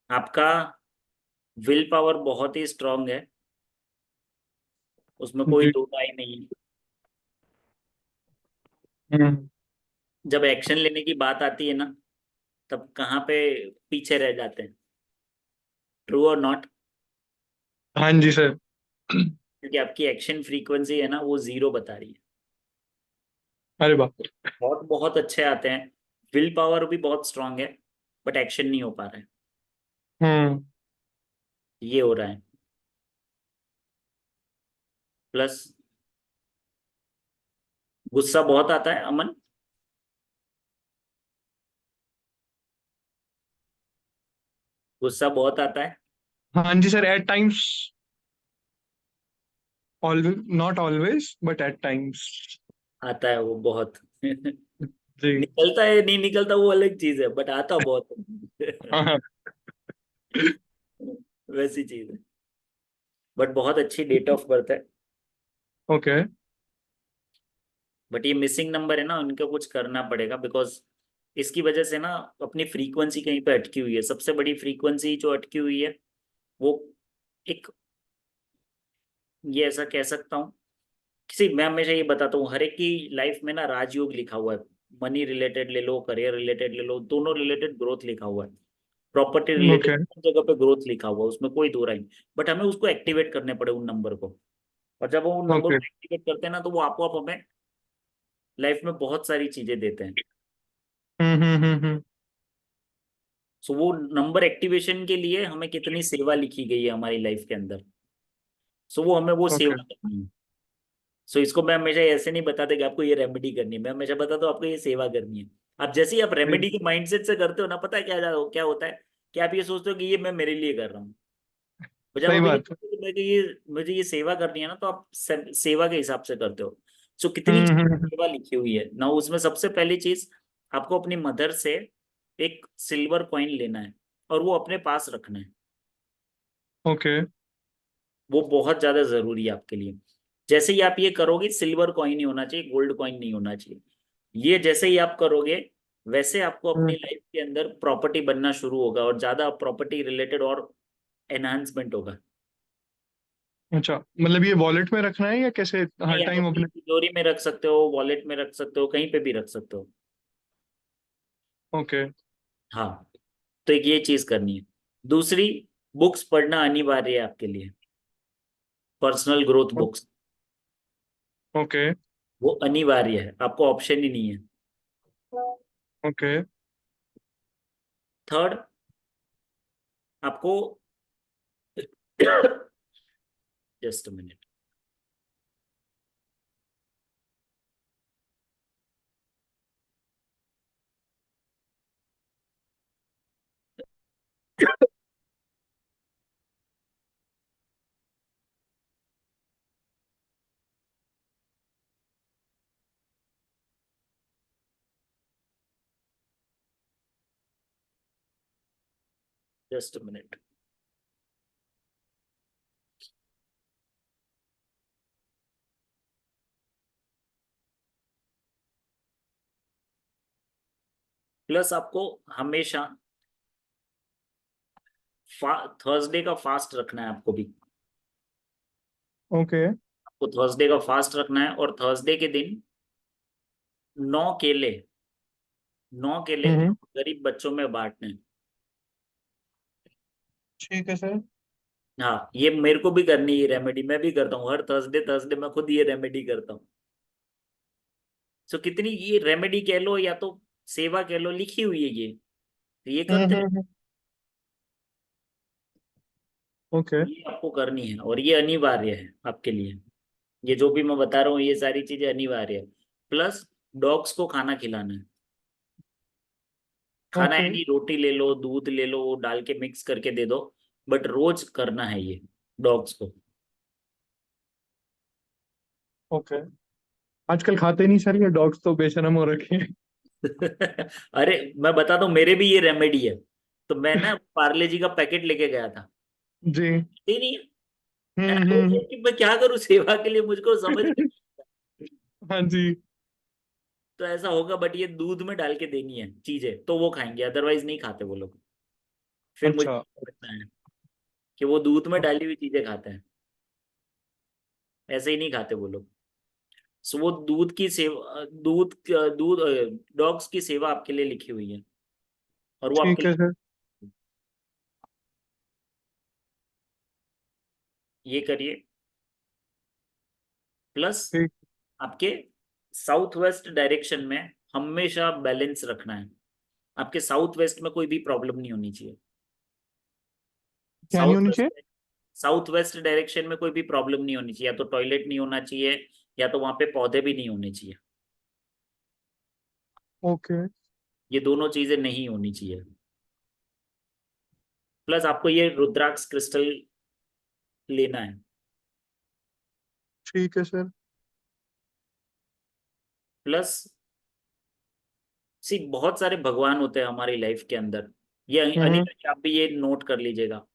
आपका विल पावर बहुत ही स्ट्रांग है, उसमें कोई जी। दो राय नहीं है। हम्म। जब एक्शन लेने की बात आती है ना, तब कहाँ पे पीछे रह जाते हैं। ट्रू और नॉट? हाँ जी सर। क्योंकि आपकी एक्शन फ्रीक्वेंसी है ना, वो 0 बता रही है। अरे बाप रे। बहुत बहुत अच्छे आते हैं, विल पावर भी बहुत स्ट्रांग है, बट एक्शन नहीं हो पा रहा है। हम्म। ये हो रहा है। प्लस गुस्सा बहुत आता है अमन। गुस्सा बहुत आता है। हाँ जी sir, at times. Always, not always but at times. आता है वो बहुत। जी। निकलता है नहीं निकलता वो अलग चीज है, बट आता बहुत है। हाँ। वैसी चीज है। बट बहुत अच्छी डेट ऑफ बर्थ है। ओके। बट ये मिसिंग नंबर है ना, उनको कुछ करना पड़ेगा, बिकॉज इसकी वजह से ना अपनी फ्रीक्वेंसी कहीं पे अटकी हुई है। सबसे बड़ी फ्रीक्वेंसी जो अटकी हुई है वो एक, ये ऐसा कह सकता हूँ, किसी, मैं हमेशा ये बताता हूँ, हर एक की लाइफ में ना राजयोग लिखा हुआ है। मनी रिलेटेड ले लो, करियर रिलेटेड ले लो, दोनों रिलेटेड ग्रोथ लिखा हुआ है। Property related okay. जगह पे ग्रोथ लिखा हुआ है, उसमें कोई दो राय नहीं। बट हमें उसको एक्टिवेट करने पड़े उन नंबर को। और जब वो उन नंबर ओके। को एक्टिवेट करते हैं ना, तो वो आपको आप हमें लाइफ में बहुत सारी चीजें देते हैं। हम्म। सो वो नंबर एक्टिवेशन के लिए हमें कितनी सेवा लिखी गई है हमारी लाइफ के अंदर, सो वो हमें वो ओके। सेवा करनी है। सो इसको मैं हमेशा ऐसे नहीं बताते कि आपको ये रेमेडी करनी है, मैं हमेशा बताता हूँ आपको ये सेवा करनी है। आप जैसे ही आप रेमेडी के माइंडसेट से करते हो ना, पता है क्या होता है, कि आप ये सोचते हो कि ये मैं मेरे लिए कर रहा हूँ। तो जब सही आप बात है। मुझे ये सेवा करनी है ना, तो आप सेवा के हिसाब से करते हो। सो कितनी हम्म। सेवा लिखी हुई है ना, उसमें सबसे पहली चीज, आपको अपनी मदर से एक सिल्वर कॉइन लेना है और वो अपने पास रखना है। ओके। वो बहुत ज्यादा जरूरी है आपके लिए। जैसे ही आप ये करोगे, सिल्वर कॉइन ही होना चाहिए, गोल्ड कॉइन नहीं होना चाहिए। ये जैसे ही आप करोगे, वैसे आपको अपनी हम्म, लाइफ के अंदर प्रॉपर्टी बनना शुरू होगा, और ज्यादा प्रॉपर्टी रिलेटेड और एनहांसमेंट होगा। अच्छा, मतलब ये वॉलेट में रखना है या कैसे हर नहीं, आप टाइम अपनी अपने? तिजोरी में रख सकते हो, वॉलेट में रख सकते हो, कहीं पे भी रख सकते हो। ओके। हाँ, तो एक ये चीज करनी है। दूसरी, बुक्स पढ़ना अनिवार्य है आपके लिए, पर्सनल ग्रोथ बुक्स। ओके। वो अनिवार्य है, आपको ऑप्शन ही नहीं है। ओके। थर्ड, आपको just a minute. Just a minute. Plus आपको हमेशा थर्सडे का फास्ट रखना है आपको भी। ओके। आपको थर्सडे का फास्ट रखना है, और थर्सडे के दिन 9 केले, 9 केले हम्म। गरीब बच्चों में बांटने हैं। ठीक है सर। हाँ, ये मेरे को भी करनी है रेमेडी, मैं भी करता हूँ हर थर्सडे थर्सडे, मैं खुद ये रेमेडी करता हूँ। सो कितनी ये रेमेडी कह लो या तो सेवा कह लो, लिखी हुई है ये, तो ये करते रहो। हम्म। ओके। ये आपको करनी है, और ये अनिवार्य है आपके लिए। ये जो भी मैं बता रहा हूँ, ये सारी चीजें अनिवार्य है। प्लस डॉग्स को खाना खिलाना है। खाना ओके। है नहीं, रोटी ले लो, दूध ले लो, वो डाल के मिक्स करके दे दो, बट रोज करना है ये डॉग्स को। ओके। आजकल खाते नहीं सर, ये डॉग्स तो बेशरम हो रखे हैं। अरे मैं बता दूं, मेरे भी ये रेमेडी है। तो मैं ना पार्ले जी का पैकेट लेके गया था, जी। ही नहीं है। And I was hmm. like कि मैं क्या करूं सेवा के लिए, मुझको समझ में नहीं आता। हाँ जी। तो ऐसा होगा, बट ये दूध में डाल के देनी है चीजें, तो वो खाएंगे, अदरवाइज नहीं खाते वो लोग। फिर मुझे अच्छा। समझना है कि वो दूध में डाली हुई चीजें खाते हैं, ऐसे ही नहीं खाते वो लोग। सो वो दूध की सेवा, दूध डॉग्स की सेवा आपके लिए लिखी हुई है, और वो आपके ठीक है सर। लिए, ये करिए। प्लस ठीक। आपके साउथ वेस्ट डायरेक्शन में हमेशा बैलेंस रखना है। आपके साउथ वेस्ट में कोई भी प्रॉब्लम नहीं होनी चाहिए। क्या नहीं साउथ होनी चाहिए? वेस्ट, साउथ वेस्ट डायरेक्शन में कोई भी प्रॉब्लम नहीं होनी चाहिए, या तो टॉयलेट नहीं होना चाहिए, या तो वहां पे पौधे भी नहीं होने चाहिए। ओके। ये दोनों चीजें नहीं होनी चाहिए। प्लस आपको ये रुद्राक्ष क्रिस्टल लेना है। ठीक है सर। प्लस सी, बहुत सारे भगवान होते हैं हमारी लाइफ के अंदर। ये हम्म। अनिता जी, आप भी ये नोट कर लीजिएगा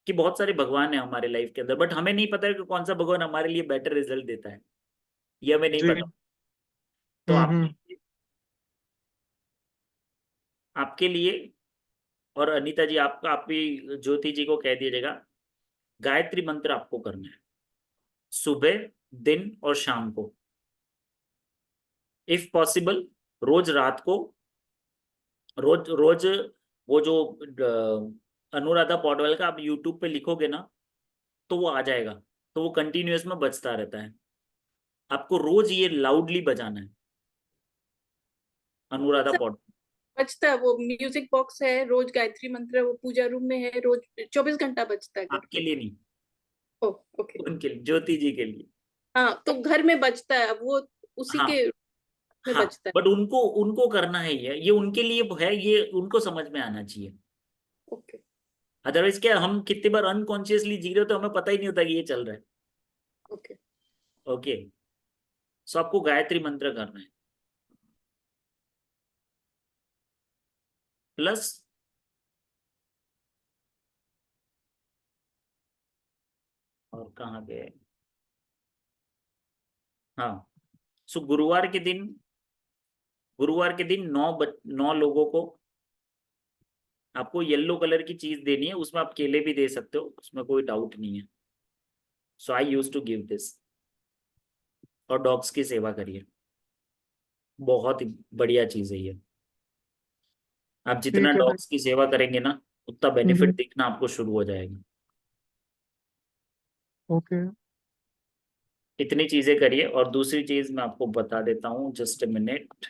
कि बहुत सारे भगवान है हमारे लाइफ के अंदर, बट हमें नहीं पता है कि कौन सा भगवान हमारे लिए बेटर रिजल्ट देता है। ये हमें नहीं जी। पता। तो हम्म। आपके लिए, और अनीता जी आप भी ज्योति जी को कह दीजिएगा, गायत्री मंत्र आपको करना है सुबह, दिन और शाम को, इफ पॉसिबल रोज रात को। रोज रोज वो जो अनुराधा पौडवाल का आप यूट्यूब पे लिखोगे ना, तो वो आ जाएगा। तो वो कंटिन्यूअस में बजता रहता है, आपको रोज ये लाउडली बजाना है, अनुराधा सब पौडवाल। बजता है, वो म्यूजिक बॉक्स है, रोज गायत्री मंत्र वो पूजा रूम में है, रोज 24 घंटा बजता है घर आपके पे। लिए नहीं, ओ, ओके। उनके लिए, ज्योति जी के लिए। हाँ, तो घर में बजता है, अब वो उसी हाँ, के में हाँ, बजता है। बट उनको उनको करना है, ये उनके लिए है, ये उनको समझ में आना चाहिए। ओके। अदरवाइज क्या, हम कितनी बार अनकॉन्शियसली जी रहे हो, तो हमें पता ही नहीं होता कि ये चल रहा है। ओके। ओके, सो आपको गायत्री मंत्र करना है। प्लस और कहाँ पे, हाँ, सो गुरुवार के दिन 9 लोगों को आपको येलो कलर की चीज देनी है, उसमें आप केले भी दे सकते हो, उसमें कोई डाउट नहीं है। सो आई यूज टू गिव दिस। और डॉग्स की सेवा करिए, बहुत ही बढ़िया चीज है ये। आप जितना ठीक है भाई। डॉग्स की सेवा करेंगे ना, उतना बेनिफिट दिखना आपको शुरू हो जाएगा। ओके। इतनी चीजें करिए। और दूसरी चीज मैं आपको बता देता हूँ, जस्ट ए मिनट।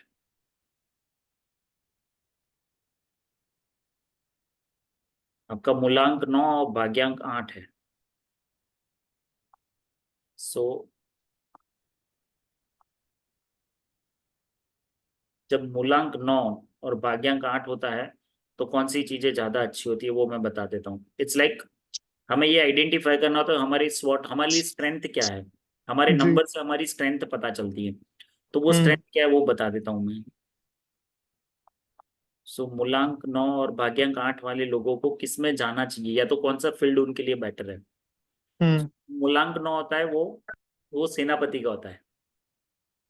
आपका मूलांक 9 और भाग्यांक 8 है। सो जब मूलांक 9 और भाग्यांक 8 होता है तो कौन सी चीजें ज्यादा अच्छी होती है वो मैं बता देता हूँ। इट्स लाइक हमें ये आइडेंटिफाई करना होता है हमारी स्वॉट, हमारी स्ट्रेंथ क्या है। हमारे जी। नंबर से हमारी स्ट्रेंथ पता चलती है। तो वो स्ट्रेंथ हम्म। क्या है वो बता देता हूँ मैं। सो मूलांक 9 और भाग्यांक 8 वाले लोगों को किसमें जाना चाहिए, या तो कौन सा फील्ड उनके लिए बेटर है। हम्म। मूलांक 9 होता है वो सेनापति का होता है।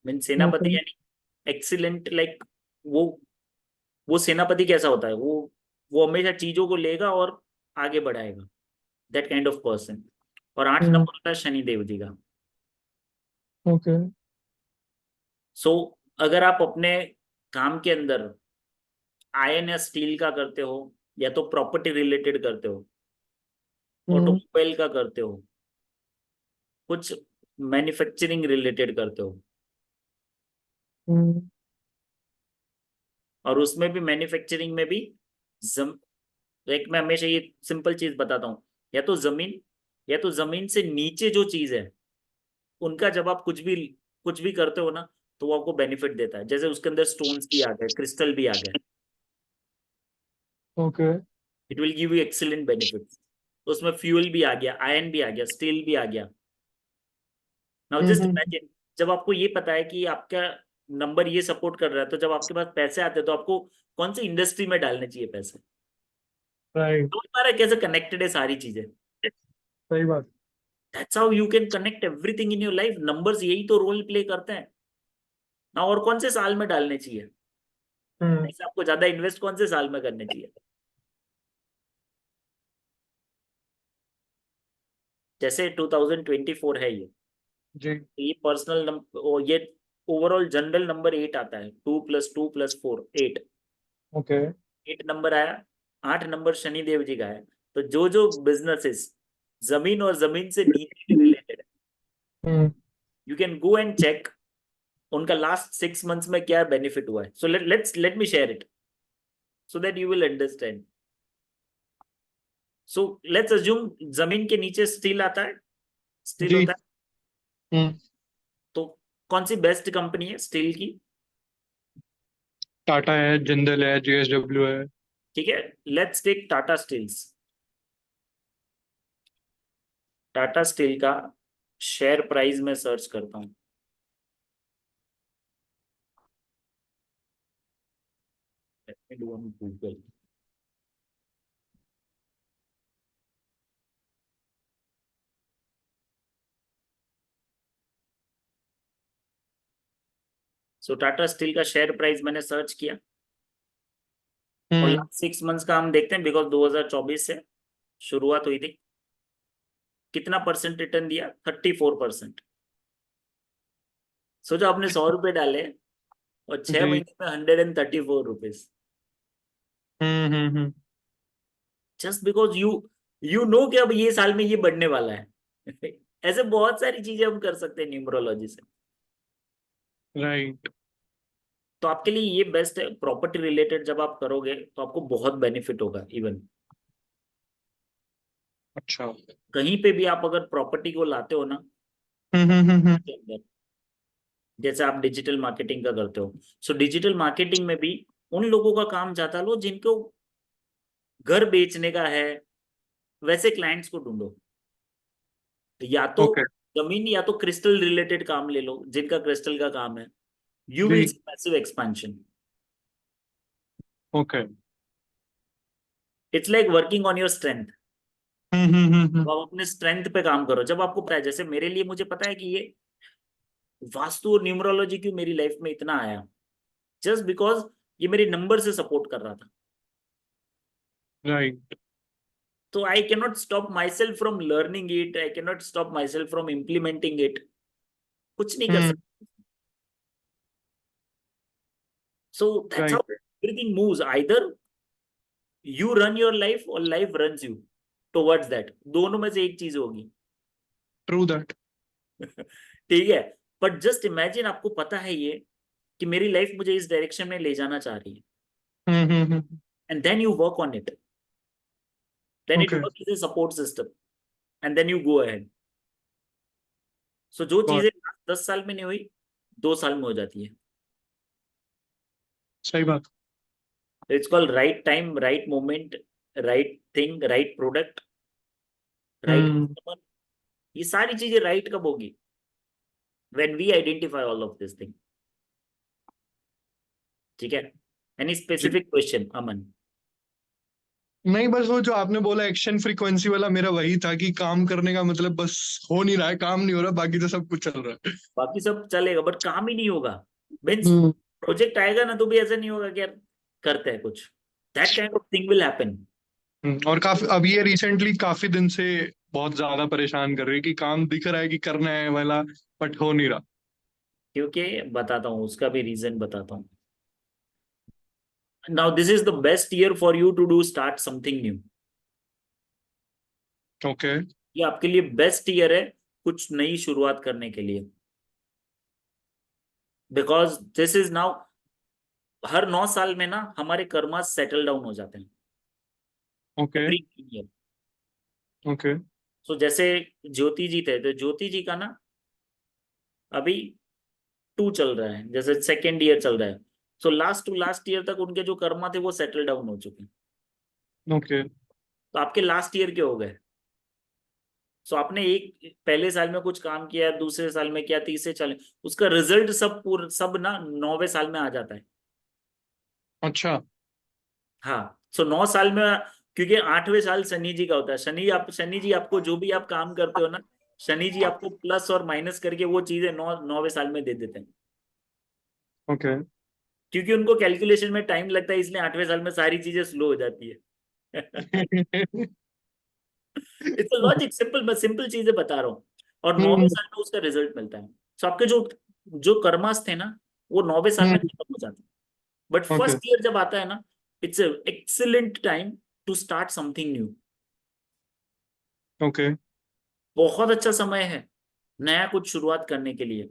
Mean okay. सेनापति यानी एक्सीलेंट, लाइक वो वो सेनापति कैसा होता है, वो हमेशा चीजों को लेगा और आगे बढ़ाएगा, दैट काइंड ऑफ पर्सन। और 8 नंबर होता है शनिदेव जी का। ओके। सो अगर आप अपने काम के अंदर आयरन या स्टील का करते हो, या तो प्रॉपर्टी रिलेटेड करते हो, हम्म। ऑटोमोबाइल का करते हो, कुछ मैन्युफैक्चरिंग रिलेटेड करते हो, हम्म। और उसमें भी मैन्युफैक्चरिंग में भी जम एक मैं हमेशा ये सिंपल चीज बताता हूँ, या तो जमीन से नीचे जो चीज है उनका जब आप कुछ भी करते हो ना, तो वो आपको बेनिफिट देता है। जैसे उसके अंदर स्टोन्स भी आ गए, क्रिस्टल भी आ गए, okay. It will give you excellent benefits. उसमें फ्यूल भी आ गया, आयरन भी आ गया, स्टील भी आ गया। नाउ जस्ट हम्म। इमेजिन, जब आपको ये पता है कि आपका नंबर ये सपोर्ट कर रहा है, तो जब आपके पास पैसे आते हैं तो आपको कौन सी इंडस्ट्री में डालने चाहिए पैसे। राइट। तो हमारा कैसे कनेक्टेड है सारी चीजें। सही बात। That's how you can connect everything in your life. Numbers यही तो रोल प्ले करते हैं ना। और कौन से साल में डालने चाहिए, हम्म। ऐसे आपको ज्यादा इन्वेस्ट कौन से साल में करने चाहिए। जैसे 2024 है ये, जी। तो ये पर्सनल नंबर, ये ओवरऑल जनरल नंबर 8 आता है। 2 + 2 + 4 8। ओके। 8 नंबर आया। 8 नंबर शनिदेव जी का है। तो जो जो बिजनेसेस जमीन और जमीन से नीचे रिलेटेड है, hmm. You can go and check उनका लास्ट 6 मंथ्स में क्या बेनिफिट हुआ है। So let me share it so that you will understand. So let's assume जमीन के नीचे स्टील आता है, स्टील जी। होता है। हम्म। तो कौन सी बेस्ट कंपनी है स्टील की। टाटा है, जिंदल है, जेएसडब्ल्यू है। ठीक है, let's take Tata steels. Tata steel का शेयर प्राइस में सर्च करता हूं। Let me do on Google. So Tata steel का शेयर प्राइस मैंने सर्च किया, और हम्म। लास्ट 6 मंथ्स का हम देखते हैं, बिकॉज 2024 से शुरुआत हुई थी। कितना परसेंट रिटर्न दिया, 34%। सोचो आपने 100 रुपए डाले और 6 जी। महीने में 134 rupees. Hmm. Just because you know कि अब ये साल में ये बढ़ने वाला है। ऐसे बहुत सारी चीजें हम कर सकते हैं न्यूमरोलॉजी से। राइट। तो आपके लिए ये बेस्ट है। प्रॉपर्टी रिलेटेड जब आप करोगे तो आपको बहुत बेनिफिट होगा। इवन अच्छा। कहीं पे भी आप अगर प्रॉपर्टी को लाते हो ना हम्म। के अंदर, जैसे आप डिजिटल मार्केटिंग का करते हो, सो डिजिटल मार्केटिंग में भी उन लोगों का काम ज्यादा लो जिनको घर बेचने का है, वैसे क्लाइंट्स को ढूंढो। या तो ओके। जमीन, या तो क्रिस्टल रिलेटेड काम ले लो जिनका क्रिस्टल का काम है। यू विल जी। See massive expansion. Okay. It's like working on your strength. तो आप अपने स्ट्रेंथ पे काम करो। जब आपको पता है, जैसे मेरे लिए मुझे पता है कि ये वास्तु और न्यूमरोलॉजी क्यों मेरी लाइफ में इतना आया, जस्ट बिकॉज ये मेरे नंबर से सपोर्ट कर रहा था। राइट। तो I cannot stop myself from learning it, I cannot stop myself from implementing it, कुछ नहीं कर सकता। So that's how right. Everything moves, either you run your life or life runs you towards that, दोनों में से एक चीज होगी। True that. ठीक है, बट जस्ट इमेजिन, आपको पता है ये कि मेरी लाइफ मुझे इस डायरेक्शन में ले जाना चाह रही है, and then you work on it, then it okay. Works as a support system, and then you go ahead. So जो गॉट। चीजें 10 साल में नहीं हुई, 2 साल में हो जाती है। सही बात। It's called right time, right moment, right thing, right product, right hmm. Customer. ये सारी चीजें राइट कब होगी? When we identify all of this thing. ठीक है, एनी जी। Specific question Aman? नहीं, बस वो जो आपने बोला एक्शन फ्रीक्वेंसी वाला, मेरा वही था कि काम करने का मतलब बस हो नहीं रहा है, काम नहीं हो रहा, बाकी तो सब कुछ चल रहा है। बाकी सब चलेगा बट काम ही नहीं होगा। मीन्स हम्म। प्रोजेक्ट आएगा ना तो भी ऐसा नहीं होगा कि यार करते हैं कुछ, that kind of thing will happen. और काफी अब ये रिसेंटली काफी दिन से बहुत ज्यादा परेशान कर रही है कि काम दिख रहा है कि करना है वाला, बट हो नहीं रहा। क्योंकि बताता हूँ, उसका भी रीजन बताता हूँ। Now this is the best year for you to do start something new. Okay. ये आपके लिए बेस्ट ईयर है कुछ नई शुरुआत करने के लिए, बिकॉज दिस इज नाउ, हर 9 साल में ना हमारे कर्मा सेटल डाउन हो जाते हैं, ओके। Every year. ओके। सो जैसे ज्योति जी थे, तो ज्योति जी का ना अभी 2 चल रहा है, जैसे सेकेंड ईयर चल रहा है। So last to last year तक उनके जो कर्मा थे वो सेटल डाउन हो चुके हैं। ओके। तो आपके लास्ट ईयर के हो गए। सो आपने एक पहले साल में कुछ काम किया, दूसरे साल में किया, तीसरे साल में, उसका रिजल्ट सब सब ना 9वें साल में आ जाता है। अच्छा। हाँ, सो 9 साल में, क्योंकि 8वें साल शनि जी का होता है। शनि जी आपको जो भी आप काम करते हो ना, शनि जी आपको प्लस और माइनस करके वो चीजें 9वें साल में दे देते हैं। ओके। क्योंकि उनको कैलकुलेशन में टाइम लगता है, इसलिए 8वें साल में सारी चीजें स्लो हो जाती है। इट्स लॉजिक, सिंपल, मैं सिंपल चीजें बता रहा हूँ। और 9वें हम्म। साल में उसका रिजल्ट मिलता है। सो आपके जो जो कर्मास थे ना, वो 9वें साल में हम्म। खत्म हो जाते हैं। But okay. फर्स्ट ईयर जब आता है ना, it's excellent time to start something new. Okay. बहुत अच्छा समय है नया कुछ शुरुआत करने के लिए।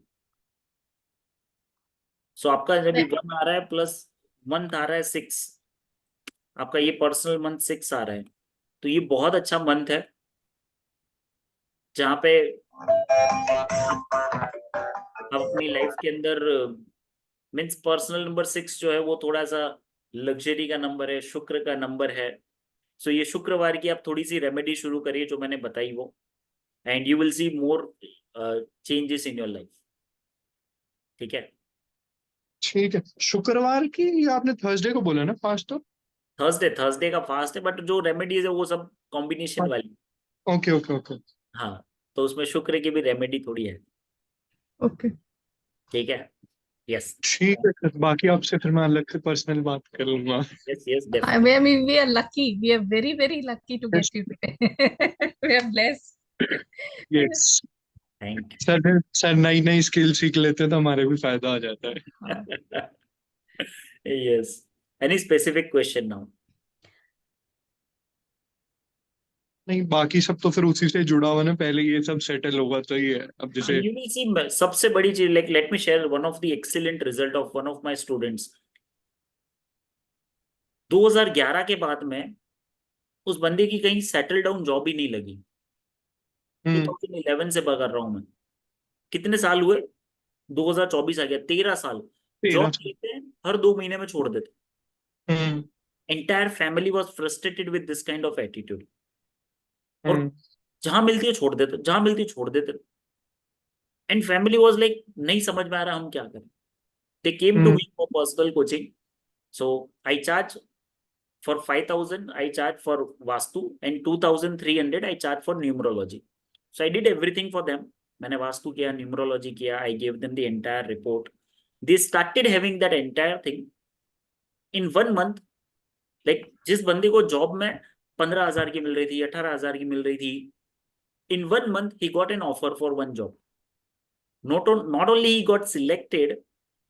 सो आपका जब भी 1 आ रहा है प्लस मंथ आ रहा है 6, आपका ये पर्सनल मंथ 6 आ रहा है, तो ये बहुत अच्छा मंथ है जहाँ पे आप अपनी लाइफ के अंदर, मीन्स पर्सनल नंबर 6 जो है वो थोड़ा सा लग्जरी का नंबर है, शुक्र का नंबर है। सो ये शुक्रवार की आप थोड़ी सी रेमेडी शुरू करिए जो मैंने बताई वो, and you will C more changes in your life. ठीक है, ठीक है। शुक्रवार की, या आपने थर्सडे को बोला ना फास्ट तो? थर्सडे का फास्ट है, बट जो रेमेडीज है वो सब कॉम्बिनेशन वाली। Okay okay okay. हाँ, तो उसमें शुक्र की भी रेमेडी थोड़ी है। ओके। ठीक है, यस ठीक है सर, बाकी आपसे फिर मैं अलग से पर्सनल बात कर लूंगा। Yes yes I mean, we are lucky. We are very, very lucky to get you today. We are blessed. Yes. Thank sir नई नई स्किल सीख लेते हैं तो हमारे भी फायदा हो जाता है। You. Yes, any specific question now? नहीं, बाकी सब तो फिर उसी से जुड़ा हुआ ना, पहले ये सब सेटल होगा तो ये है अब जैसे। यू विल सी, सबसे बड़ी चीज, like late me share one of the excellent result of one of my students. 2011 के बाद में उस बंदे की कहीं सेटल डाउन जॉब ही नहीं लगी। हम्म। 2011 से कर रहा हूं मैं, कितने साल हुए, 2024 आ गया, 13 साल। तेरह जॉब साल। लेते हैं, हर 2 महीने में छोड़ देते। Hmm. Entire family was frustrated with this kind of attitude. और हम्म। जहां मिलती है छोड़ देते, जहां मिलती है छोड़ देते। एंड फैमिली वॉज लाइक, नहीं समझ में आ रहा हम क्या करें। They came to hmm. Me for personal coaching. So I charge For 5,000 I charge for Vastu and 2,300 I charge for numerology. So I did everything for them. मैंने वास्तु किया, numerology किया, I gave them the entire report. They started having that entire thing in 1 month. Like जिस बंदे को job में 15,000 की मिल रही थी, 18,000 की मिल रही थी, in 1 month he got an offer for one job. Not only he got selected,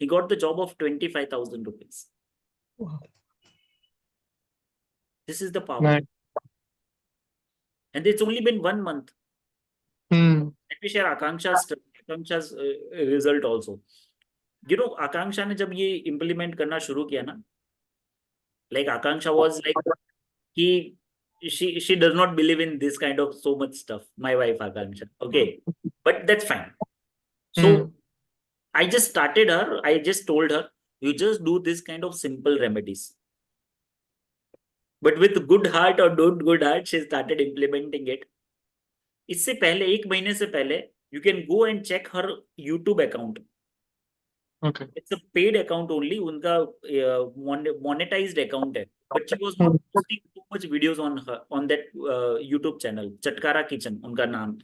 he got the job of 25,000 rupees. Wow. This is the power. Nice. And it's only been 1 month. Let me share Akanksha's result also. You know, Akanksha ने जब ये implement करना शुरू किया ना, like Akanksha was like, she does not believe in this kind of so much stuff. My wife Akanksha, okay, but that's fine. So I just started her. I just told her, you just do this kind of simple remedies. But with good heart or don't good heart, she started implementing it. इससे पहले 1 महीने से पहले you can go and check her YouTube account. Okay. It's a paid account only. उनका monetized account है. But she was not posting too much videos on that YouTube channel. Chatkara Kitchen उनका नाम,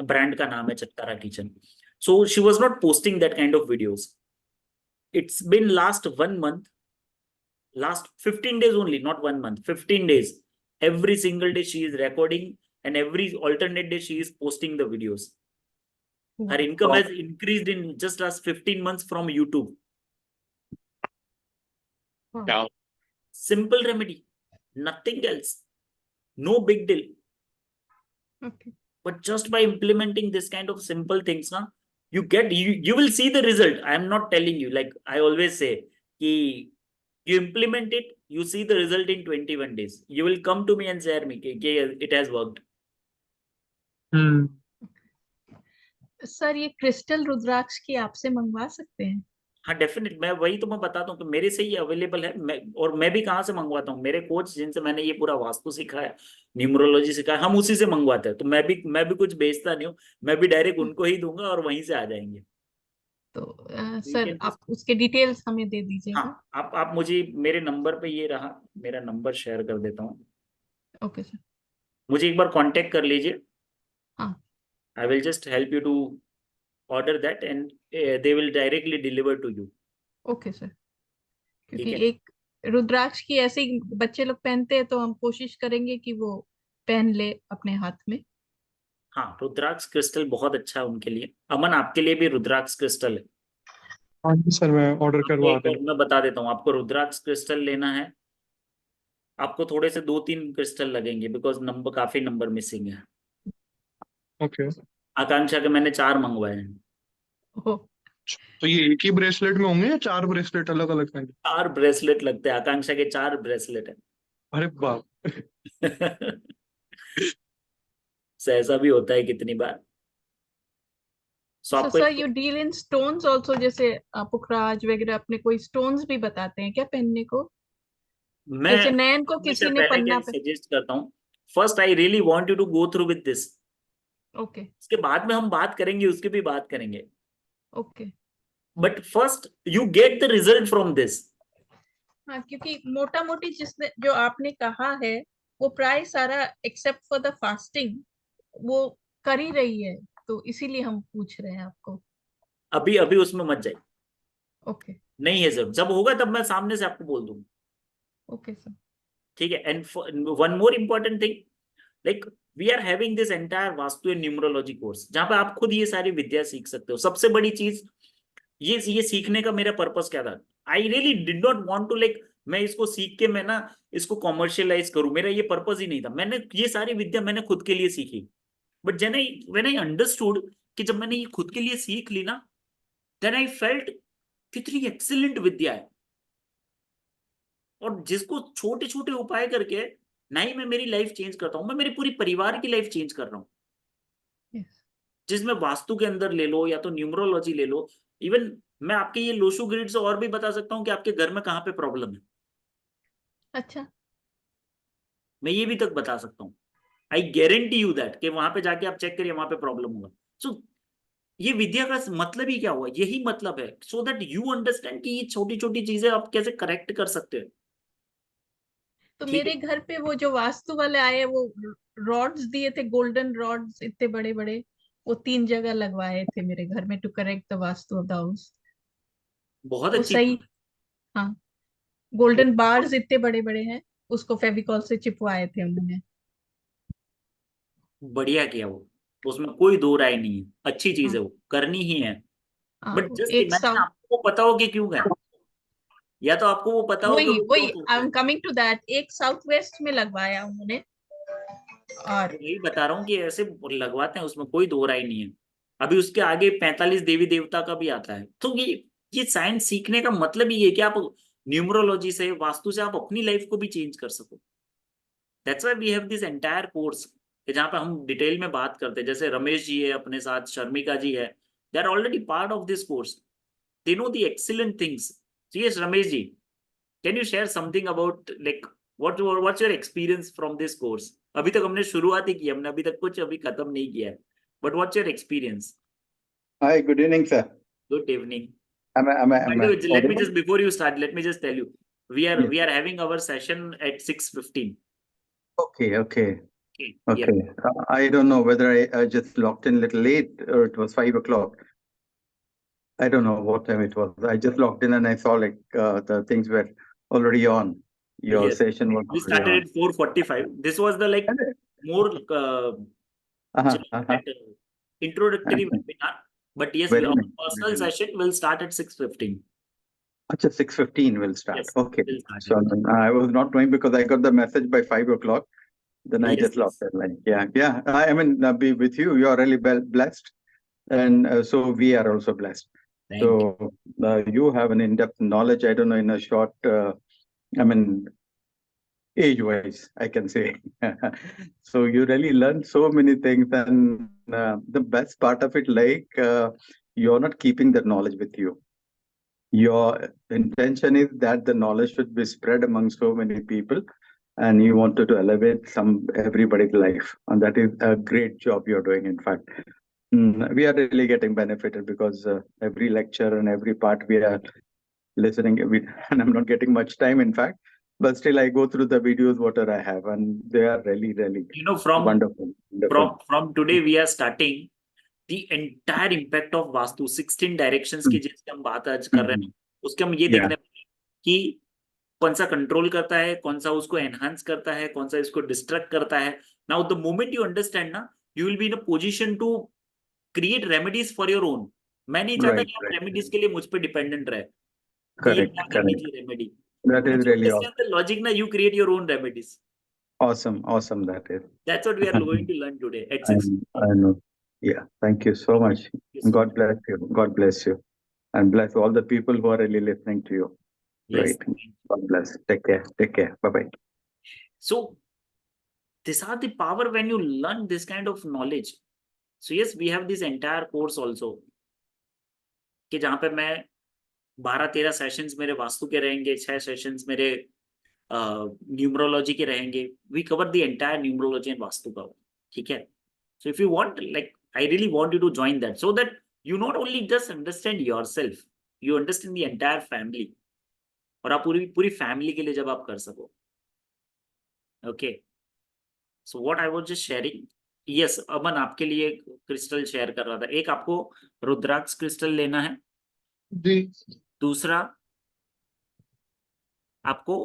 brand का नाम है Chatkara Kitchen. So she was not posting that kind of videos. It's been last 1 month, last 15 days only, not 1 month, 15 days. Every single day she is recording and every alternate day she is posting the videos. Her income has increased in just last 15 months from YouTube. Wow. Simple remedy, nothing else. No big deal. Okay. But just by implementing this kind of simple things, na, you will see the result. I am not telling you, like I always say, you implement it, you see the result in 21 days. You will come to me and share me, it has worked. Sir ये crystal रुद्राक्ष की आपसे मंगवा सकते हैं? हाँ definite, मैं वही तो मैं बताता हूँ कि मेरे से ही अवेलेबल है। मैं भी कहाँ से मंगवाता हूँ, मेरे कोच जिनसे मैंने ये पूरा वास्तु सिखाया, न्यूमरोलॉजी सिखाया, हम उसी से मंगवाते हैं। तो मैं भी कुछ बेचता नहीं हूँ, मैं भी डायरेक्ट उनको ही दूंगा और वहीं से आ जाएंगे। तो सर आप उसके डिटेल्स हमें दे दीजिएगा। हाँ, आप मुझे मेरे नंबर पे, ये रहा मेरा नंबर, शेयर कर देता हूँ। ओके सर, मुझे एक बार कांटेक्ट कर लीजिए। हाँ, I will just help you to order that and they will directly deliver to you. Okay sir. क्योंकि एक रुद्राक्ष की ऐसे ही बच्चे लोग पहनते हैं, तो हम कोशिश करेंगे कि वो पहन ले अपने हाथ में। हाँ, रुद्राक्ष क्रिस्टल बहुत अच्छा है उनके लिए। अमन, आपके लिए भी रुद्राक्ष क्रिस्टल है। हाँ जी सर, मैं ऑर्डर करवा देता हूँ। मैं बता देता हूँ, आपको रुद्राक्ष क्रिस्टल लेना है, आपको थोड़े से 2-3 क्रिस्टल लगेंगे बिकॉज काफी नंबर मिसिंग है। ओके। आकांक्षा के मैंने 4 मंगवाए हैं। तो ये एक ही ब्रेसलेट में होंगे या 4 ब्रेसलेट अलग अलग हैं? 4 ब्रेसलेट लगते हैं, आकांक्षा के 4 ब्रेसलेट है। अरे बाप। ऐसा भी होता है कितनी बार। So sir, you deal in stones also, जैसे पुखराज वगैरह, अपने कोई stones भी बताते हैं क्या पहनने को? मैं जैसे नयन को किसी ने पन्ना पे सजेस्ट करता हूँ, first I really want you to go through with this. Okay, उसके बाद में हम बात करेंगे, उसकी भी बात करेंगे। Okay, but first you get the result from this. हाँ, क्योंकि मोटा मोटी जिसने जो आपने कहा है वो प्राय सारा एक्सेप्ट फॉर द फास्टिंग वो कर ही रही है, तो इसीलिए हम पूछ रहे हैं आपको। अभी उसमें मत जाइए। ओके, नहीं है सर, जब होगा तब मैं सामने से आपको बोल दूंगा। ओके सर, ठीक है। And one more important thing, like we are having this entire vastu and numerology course, जहां पे आप खुद ये सारी विद्या सीख सकते हो। सबसे बड़ी चीज ये सीखने का मेरा पर्पस क्या था, I really did not want to like मैं इसको सीख के मैं ना इसको कॉमर्शियलाइज करूं, मेरा ये पर्पस ही नहीं था। मैंने ये सारी विद्या मैंने खुद के लिए सीखी, बट व्हेन आई अंडरस्टूड कि जब मैंने ये खुद के लिए सीख ली ना, देन आई फेल्ट कितनी एक्सीलेंट विद्या है। और जिसको छोटे छोटे उपाय करके नहीं मैं मेरी लाइफ चेंज करता हूं, मैं मेरे पूरी परिवार की लाइफ चेंज कर रहा हूं। जिसमें वास्तु के अंदर ले लो या तो न्यूमरोलॉजी ले लो, इवन मैं आपके ये लोशु ग्रिड से और भी बता सकता हूँ कि आपके घर में कहाँ पे प्रॉब्लम है। अच्छा, मैं ये भी तक बता सकता हूँ। आई गारंटी यू दैट कि वहां पे जाके आप चेक करिए, वहां पे प्रॉब्लम होगा। सो ये विद्या का मतलब ही क्या हुआ, यही मतलब है, सो दैट यू अंडरस्टैंड कि ये छोटी छोटी चीजें आप कैसे करेक्ट कर सकते हो। तो ठीक मेरे है। घर पे वो जो वास्तु वाले आए वो रॉड्स दिए थे, गोल्डन रॉड्स इतने बड़े बड़े, वो 3 जगह लगवाए थे मेरे घर में to correct the vastu of the house. बहुत वो अच्छी सही। हाँ, गोल्डन बार्स इतने बड़े बड़े हैं, उसको फेविकॉल से चिपवाए थे उन्होंने। बढ़िया किया वो, उसमें कोई दो राय नहीं है, अच्छी चीज हाँ, है, वो करनी ही है। हाँ, बट जस्ट एक इमेजिन साउथ, आपको पता हो कि क्यों करना, या तो आपको वो पता हो कि वही वो वही क्यों आई करते एम हैं। कमिंग टू दैट, एक साउथ वेस्ट में लगवाया उन्होंने। और मैं यही बता रहा हूँ कि ऐसे लगवाते हैं, उसमें कोई दो राय नहीं है। अभी उसके आगे 45 देवी देवता का भी आता है। तो ये साइंस सीखने का मतलब ही है कि आप न्यूमरोलॉजी से, वास्तु से आप अपनी लाइफ को भी चेंज कर सको। That's why we have this entire course, जहाँ पे हम डिटेल में बात करते हैं। जैसे रमेश जी है अपने साथ, शर्मिका जी है, they are already part of this course, they know the excellent things. So yes Ramesh ji, can you share something about like what's your experience from this course? अभी तक हमने शुरुआत ही की, हमने अभी तक कुछ अभी खत्म नहीं किया है, but what's your experience? Hi, good evening, sir. Good evening. Am I Let me audible? just, before you start, let me just tell you, Yes. we are having our session at 6:15. Okay, okay, Okay. Yes. okay. I don't know whether I just logged in a little late or it was 5 o'clock. I don't know what time it was. I just logged in and I saw like the things were already on. Your Yes. session was We already started on. at 4:45. This was the like more Uh-huh, uh-huh. introductory Uh-huh. webinar. But yes, Very our nice. personal Very nice. session will start at 6:15. Acha, 6:15 will start. Yes, Okay. will start So I was not knowing because I got the message by 5 o'clock. Then I Yes, just logged yes. in. Like, yeah. I mean, be with you. You are really blessed. And so we are also blessed. Thank you. So you have an in-depth knowledge. I don't know, in a short, I mean, age-wise, I can say. So you really learn so many things, and the best part of it, like you're not keeping the knowledge with you. Your intention is that the knowledge should be spread among so many people, and you wanted to elevate everybody's life, and that is a great job you're doing. In fact. We are really getting benefited because every lecture and every part we are listening, and I'm not getting much time, in fact, but still I go through the videos whatever I have, and they are really, really You know, from wonderful. from today we are starting the entire impact of vastu 16 directions की जिसकी हम बात आज कर रहे हैं, उसके हम ये Yeah. देखने कि कौन सा कंट्रोल करता है, कौन सा उसको एनहांस करता है, कौन सा इसको डिस्ट्रक्ट करता है. Now the moment you understand ना, you will be in a position to create remedies for your own. मैं नहीं चाहता कि आप रेमेडीज के लिए मुझ पर डिपेंडेंट रहे कि ये क्या करनी Correct. चाहिए remedy. That is really awesome. Logic ना, you create your own remedies. Awesome, that is. That's what we are going to learn today at 6. I know. Yeah, thank you so much. you so God bless you. God bless you. And bless all the people who are really listening to you. Yes. Right. God bless. Take care. Bye-bye. So these are the power when you learn this kind of knowledge. So yes, we have this entire course also, कि जहाँ पे मैं 12-13 sessions मेरे वास्तु के रहेंगे, 6 sessions मेरे numerology के रहेंगे. We cover the entire numerology and vastu का. ठीक है. So if you want, like I really want you to join that, so that you not only just understand yourself, you understand the entire family. और आप पूरी family के लिए जब आप कर सको. Okay. So what I was just sharing. Yes Aman, आपके लिए क्रिस्टल शेयर कर रहा था. एक आपको रुद्राक्ष क्रिस्टल लेना है. जी. दूसरा आपको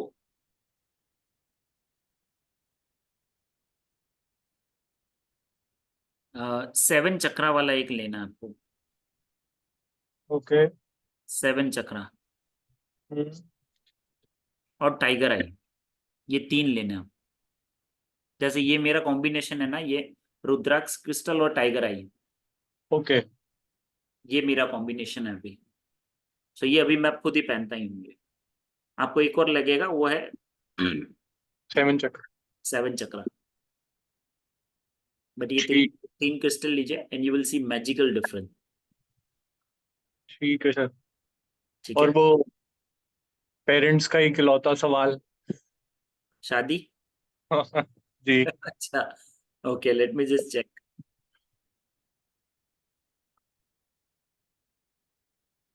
सेवन चक्रा वाला एक लेना है आपको. ओके. 7 चक्रा और टाइगर आई, ये 3 लेने हैं. जैसे ये मेरा कॉम्बिनेशन है ना, ये रुद्राक्ष क्रिस्टल और टाइगर आई, ओके. ये मेरा कॉम्बिनेशन है अभी. सो ये अभी मैं खुद ही पहनता ही हूँ. आपको एक और लगेगा, वो है 7 चक्र. 7 चक्रा. बट ये ठीक. 3 क्रिस्टल लीजिए and you will see magical difference. ठीक है सर. ठीक और है. वो पेरेंट्स का इकलौता सवाल. शादी. जी. अच्छा. Okay, let me just check.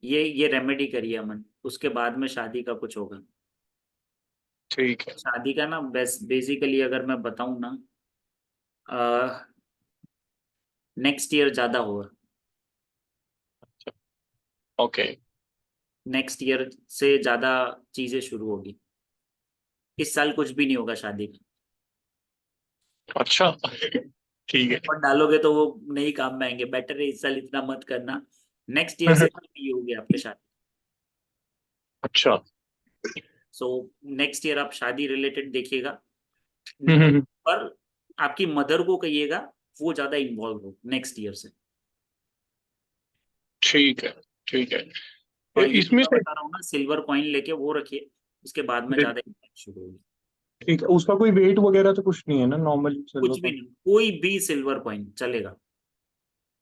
ये रेमेडी करिए अमन, उसके बाद में शादी का कुछ होगा. ठीक है। शादी का ना बेसिकली अगर मैं बताऊं ना, नेक्स्ट ईयर ज्यादा होगा। ओके। नेक्स्ट ईयर से ज्यादा चीजें शुरू होगी। इस साल कुछ भी नहीं होगा शादी का। अच्छा। ठीक है। और डालोगे तो वो नहीं काम में आएंगे। बेटर है इस साल इतना मत करना। नेक्स्ट ईयर से ये होगी आपके शादी। अच्छा। सो नेक्स्ट ईयर आप शादी रिलेटेड देखिएगा। हम्म, पर आपकी मदर को कहिएगा वो ज्यादा इन्वॉल्व हो नेक्स्ट ईयर से। ठीक है। ठीक है। और ये जो इसमें मैं से बता रहा हूँ ना, सिल्वर कॉइन लेके वो रखिए, उसके बाद में ज्यादा इम्पैक्ट शुरू होगी। ठीक है, उसका कोई वेट वगैरह तो कुछ नहीं है ना, नॉर्मल सिल्वर कुछ भी का? नहीं, कोई भी सिल्वर कॉइन चलेगा।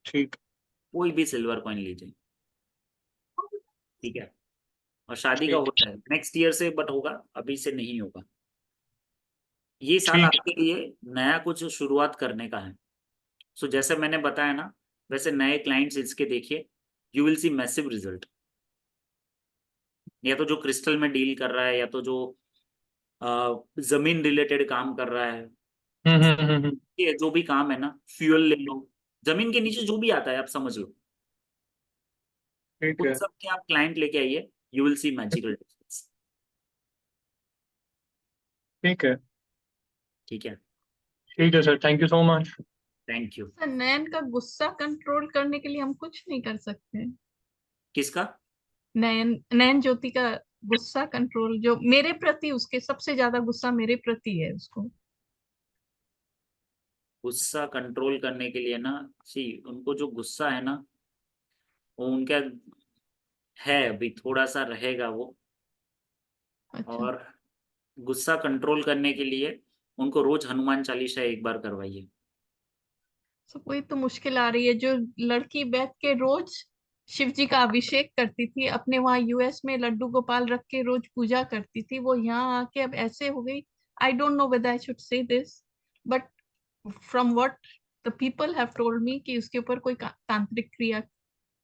ठीक। कोई भी सिल्वर कॉइन लीजिए, ठीक है। और शादी का ठीक। होता है नेक्स्ट ईयर से, बट होगा, अभी से नहीं होगा। ये साल ठीक। आपके लिए नया कुछ शुरुआत करने का है। सो जैसे मैंने बताया ना, वैसे नए क्लाइंट्स इसके देखिए, you will C massive result. या तो जो क्रिस्टल में डील कर रहा है, या तो जो जमीन रिलेटेड काम कर रहा है, ये जो भी काम है ना, फ्यूल ले लो, जमीन के नीचे जो भी आता है आप समझ लो, ठीक उन है। सब के आप क्लाइंट लेके आइए, you will see magical difference. ठीक है। ठीक है, ठीक है sir, thank you so much. Thank you. Sir Nayan का गुस्सा कंट्रोल करने के लिए हम कुछ नहीं कर सकते? किसका? नयन नयन ज्योति का गुस्सा कंट्रोल, जो मेरे प्रति, उसके सबसे ज्यादा गुस्सा मेरे प्रति है उसको। गुस्सा कंट्रोल करने के लिए ना, सी उनको जो गुस्सा है ना, वो उनका है, अभी थोड़ा सा रहेगा वो। अच्छा। और गुस्सा कंट्रोल करने के लिए उनको रोज हनुमान चालीसा एक बार करवाइए। तो कोई तो मुश्किल आ रही है। जो लड़की बैठ के रोज शिव जी का अभिषेक करती थी, अपने वहां यूएस में लड्डू गोपाल रख के रोज पूजा करती थी, वो यहाँ आके अब ऐसे हो गई। I don't know whether I should say this, but from what the people have told me कि उसके ऊपर कोई तांत्रिक क्रिया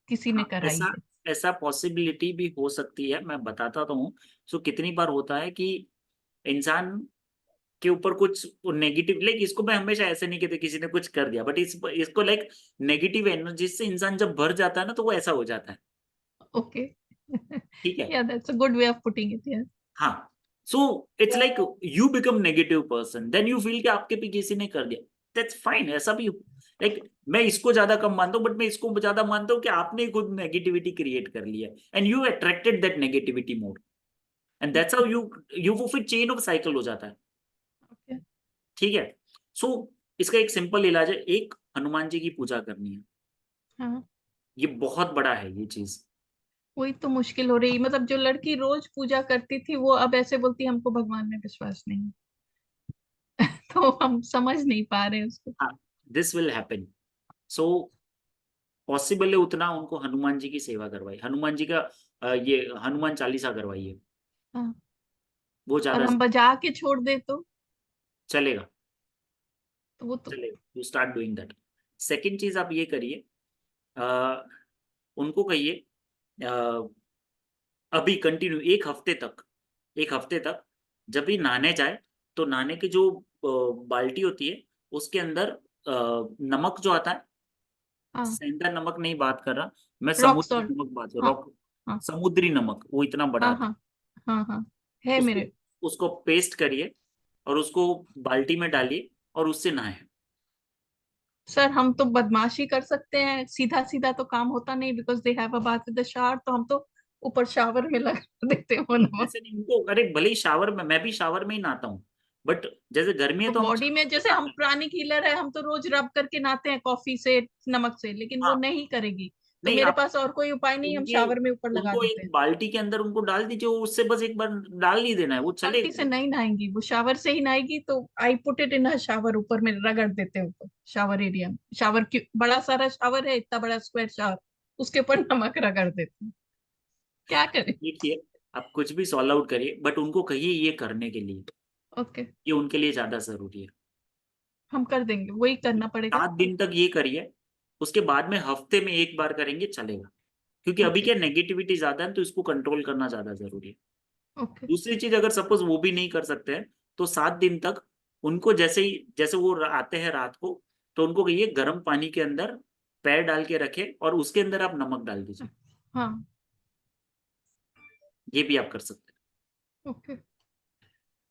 किसी ने हाँ, कराई ऐसा है। ऐसा पॉसिबिलिटी भी हो सकती है, मैं बताता तो हूँ। सो कितनी बार होता है कि इंसान के ऊपर कुछ नेगेटिव, लाइक इसको मैं हमेशा ऐसे नहीं कहते किसी ने कुछ कर दिया, बट इसको लाइक नेगेटिव एनर्जी से इंसान जब भर जाता है ना, तो वो ऐसा हो जाता है। ओके। ठीक है। या that's a good way of putting it. Yes. हाँ, so it's like you become negative person, then you feel कि आपके भी किसी ने कर दिया। दैट्स फाइन, ऐसा भी लाइक मैं इसको ज्यादा कम मानता हूँ, बट मैं इसको ज्यादा मानता हूँ कि आपने खुद नेगेटिविटी क्रिएट कर लिया, and you attracted that negativity more, and that's how you वो फिर चेन ऑफ साइकिल हो जाता है। ओके। ठीक है। सो इसका एक सिंपल इलाज है, एक हनुमान जी की पूजा करनी है। हाँ, ये बहुत बड़ा है ये चीज। वही तो मुश्किल हो रही। मतलब जो लड़की रोज पूजा करती थी, वो अब ऐसे बोलती हमको भगवान में विश्वास नहीं। तो हम समझ नहीं पा रहे उसको। हाँ, this will happen. So possible है उतना उनको हनुमान जी की सेवा करवाइए, हनुमान जी का ये हनुमान चालीसा करवाइए, हाँ। वो और ज्यादा हम बजा के छोड़ दे चलेगा। तो वो तो। चलेगा, you start doing that. Second चीज आप ये करिए, अ, उनको कहिए, अ, अभी कंटिन्यू एक हफ्ते तक जब भी नहाने जाए, तो नहाने की जो बाल्टी होती है, उसके अंदर नमक जो आता है, हाँ, सेंधा नमक नहीं बात कर रहा मैं, रॉक समुद्री सॉल्ट। नमक बात कर हाँ, रॉक, हाँ, समुद्री नमक, वो इतना बड़ा हाँ, आता हाँ, है। हाँ, हाँ, है उसको मेरे। उसको पेस्ट करिए, और उसको बाल्टी में डालिए, और उससे नहाए। सर हम तो बदमाशी कर सकते हैं, सीधा सीधा तो काम होता नहीं, because they have a bath with the shower, तो हम तो ऊपर शावर में लगा देते हैं वो नहीं, नमक। ऐसे नहीं उनको, अरे भले ही शावर में, मैं भी शावर में ही नहाता हूँ, बट जैसे गर्मी है तो तो हम बॉडी में शावर में जैसे हम नहाते हैं। प्राणिक हीलर है, हम तो रोज रब करके नहाते हैं कॉफी से, नमक से, लेकिन वो हाँ, नहीं करेगी। तो नहीं मेरे आप पास और कोई उपाय नहीं, हम उनके शावर में ऊपर लगा उनको देते एक हैं। बाल्टी के अंदर उनको डाल दीजिए, वो उससे बस एक बार डाल ही देना है, वो बाल्टी चलेगा। से नहीं नहाएंगी, वो शावर से ही नहाएगी। तो I put it in a shower, ऊपर में रगड़ देते हैं ऊपर शावर एरिया में। शावर की बड़ा सारा शावर है, इतना बड़ा स्क्वायर शावर, उसके ऊपर नमक रगड़ देते हैं। क्या करें? देखिए, आप कुछ भी सॉल्व आउट करिए, बट उनको कहिए ये करने के लिए, ओके, ये उनके लिए ज्यादा जरूरी है। हम कर देंगे, वही करना पड़ेगा। 7 दिन तक ये करिए, उसके बाद में हफ्ते में एक बार करेंगे चलेगा, क्योंकि अभी ओके, क्या नेगेटिविटी ज्यादा है, तो इसको कंट्रोल करना ज्यादा जरूरी है। ओके दूसरी चीज, अगर सपोज वो भी नहीं कर सकते हैं तो 7 दिन तक उनको जैसे वो आते हैं रात को, तो उनको कहिए गर्म पानी के अंदर पैर डाल के रखे और उसके अंदर आप नमक डाल दीजिए। हाँ ये भी आप कर सकते हैं। ओके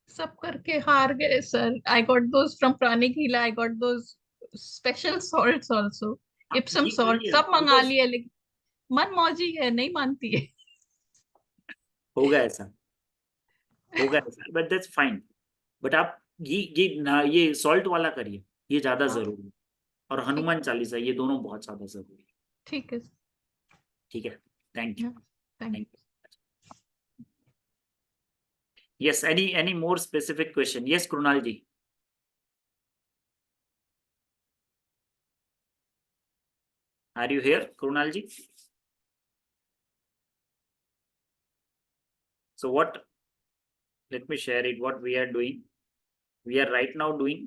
सब करके हार गए sir. I got those from Pranic I got those special salts also, Epsom ये सॉल्ट करिए सब मंगा बिकॉज लिए, लेकिन मन मौजी है, नहीं मानती है। होगा ऐसा, बट दैट्स फाइन। बट आप ये सॉल्ट वाला करिए, ये ज्यादा हाँ जरूरी है। और ठीक हनुमान चालीसा, ये दोनों बहुत ज्यादा जरूरी है। ठीक है। ठीक है, thank you. Thank thank you. Yes, any more specific question? Yes Krunal ji. Are you here Krunal ji? So what, let me share it, what we are doing. We are right now doing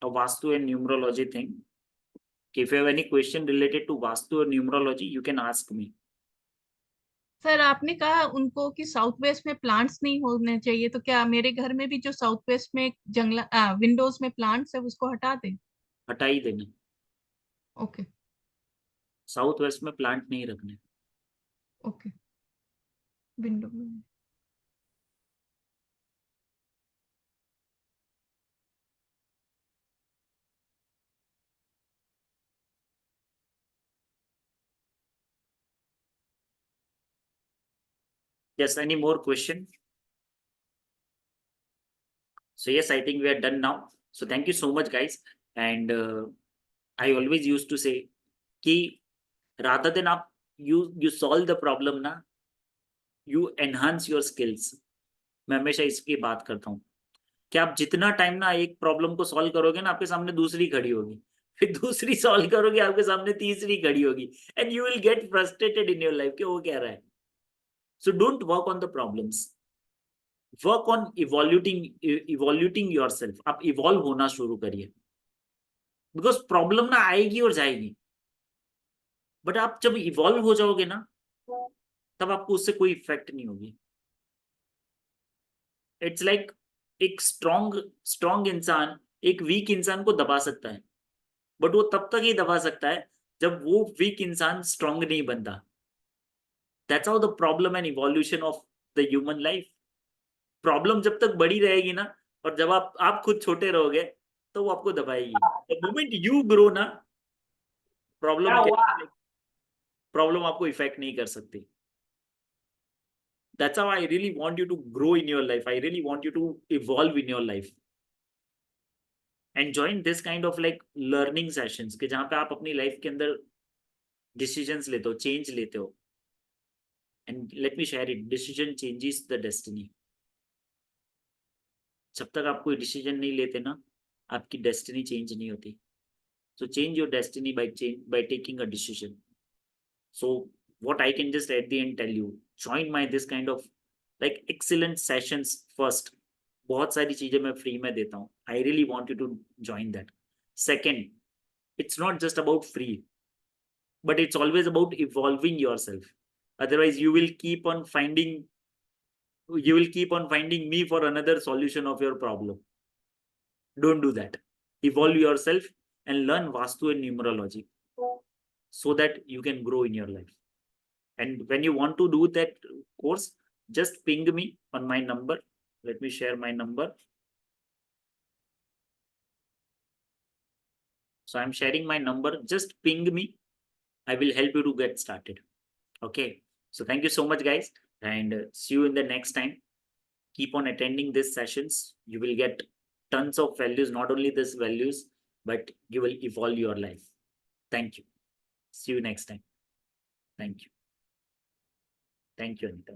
a Vastu and numerology thing. If you have any question related to Vastu or numerology, you can ask me. Sir आपने कहा उनको कि south west में plants नहीं होने चाहिए, तो क्या मेरे घर में भी जो साउथ वेस्ट में जंगला विंडोज में प्लांट्स है उसको हटा दें? हटा ही देना, ओके साउथ वेस्ट में प्लांट नहीं रखने। ओके विंडो में। Yes, any more question? So yes, I think we are done now. So thank you so much guys. And I always used to say कि rather than आप you solve the problem ना, you enhance your skills. मैं हमेशा इसकी बात करता हूँ कि आप जितना टाइम ना एक प्रॉब्लम को सॉल्व करोगे ना, आपके सामने दूसरी खड़ी होगी, फिर दूसरी सॉल्व करोगे, आपके सामने तीसरी खड़ी होगी, and you will get frustrated in your life कि वो कह रहा है। So don't work on the problems, work on evoluting yourself. आप इवॉल्व होना शुरू करिए, बिकॉज प्रॉब्लम ना आएगी और जाएगी, बट आप जब इवॉल्व हो जाओगे ना, तब आपको उससे कोई इफेक्ट नहीं होगी। इट्स लाइक एक स्ट्रॉन्ग इंसान एक वीक इंसान को दबा सकता है, बट वो तब तक ही दबा सकता है जब वो वीक इंसान स्ट्रॉन्ग नहीं बनता। That's how the problem and evolution of the human life. Problem जब तक बड़ी रहेगी ना, और जब आप खुद छोटे रहोगे, तो वो आपको दबाएगी। द मोमेंट यू ग्रो ना, प्रॉब्लम आपको इफेक्ट नहीं कर सकती। That's how I really want you to grow in your life. I really want you to evolve in your life. And join this kind of like learning sessions कि जहाँ पे आप अपनी लाइफ के अंदर डिसीजंस लेते हो, चेंज लेते हो। And let me share it, decision changes the destiny. जब तक आप कोई डिसीजन नहीं लेते ना, आपकी डेस्टिनी चेंज नहीं होती। So change your destiny by taking a decision. So what I can just at the end tell you, join my this kind of like excellent sessions first. बहुत सारी चीजें मैं फ्री में देता हूँ। I really want you to join that. Second, it's not just about free, but it's always about evolving yourself. Otherwise you will keep on finding me for another solution of your problem. Don't do that. Evolve yourself and learn Vastu and numerology so that you can grow in your life. And when you want to do that course, just ping me on my number. Let me share my number. So I'm sharing my number. Just ping me. I will help you to get started. Okay. So thank you so much, guys. And see you in the next time. Keep on attending these sessions. You will get tons of values, not only these values, but you will evolve your life. Thank you. See you next time. Thank you. Thank you, Anita.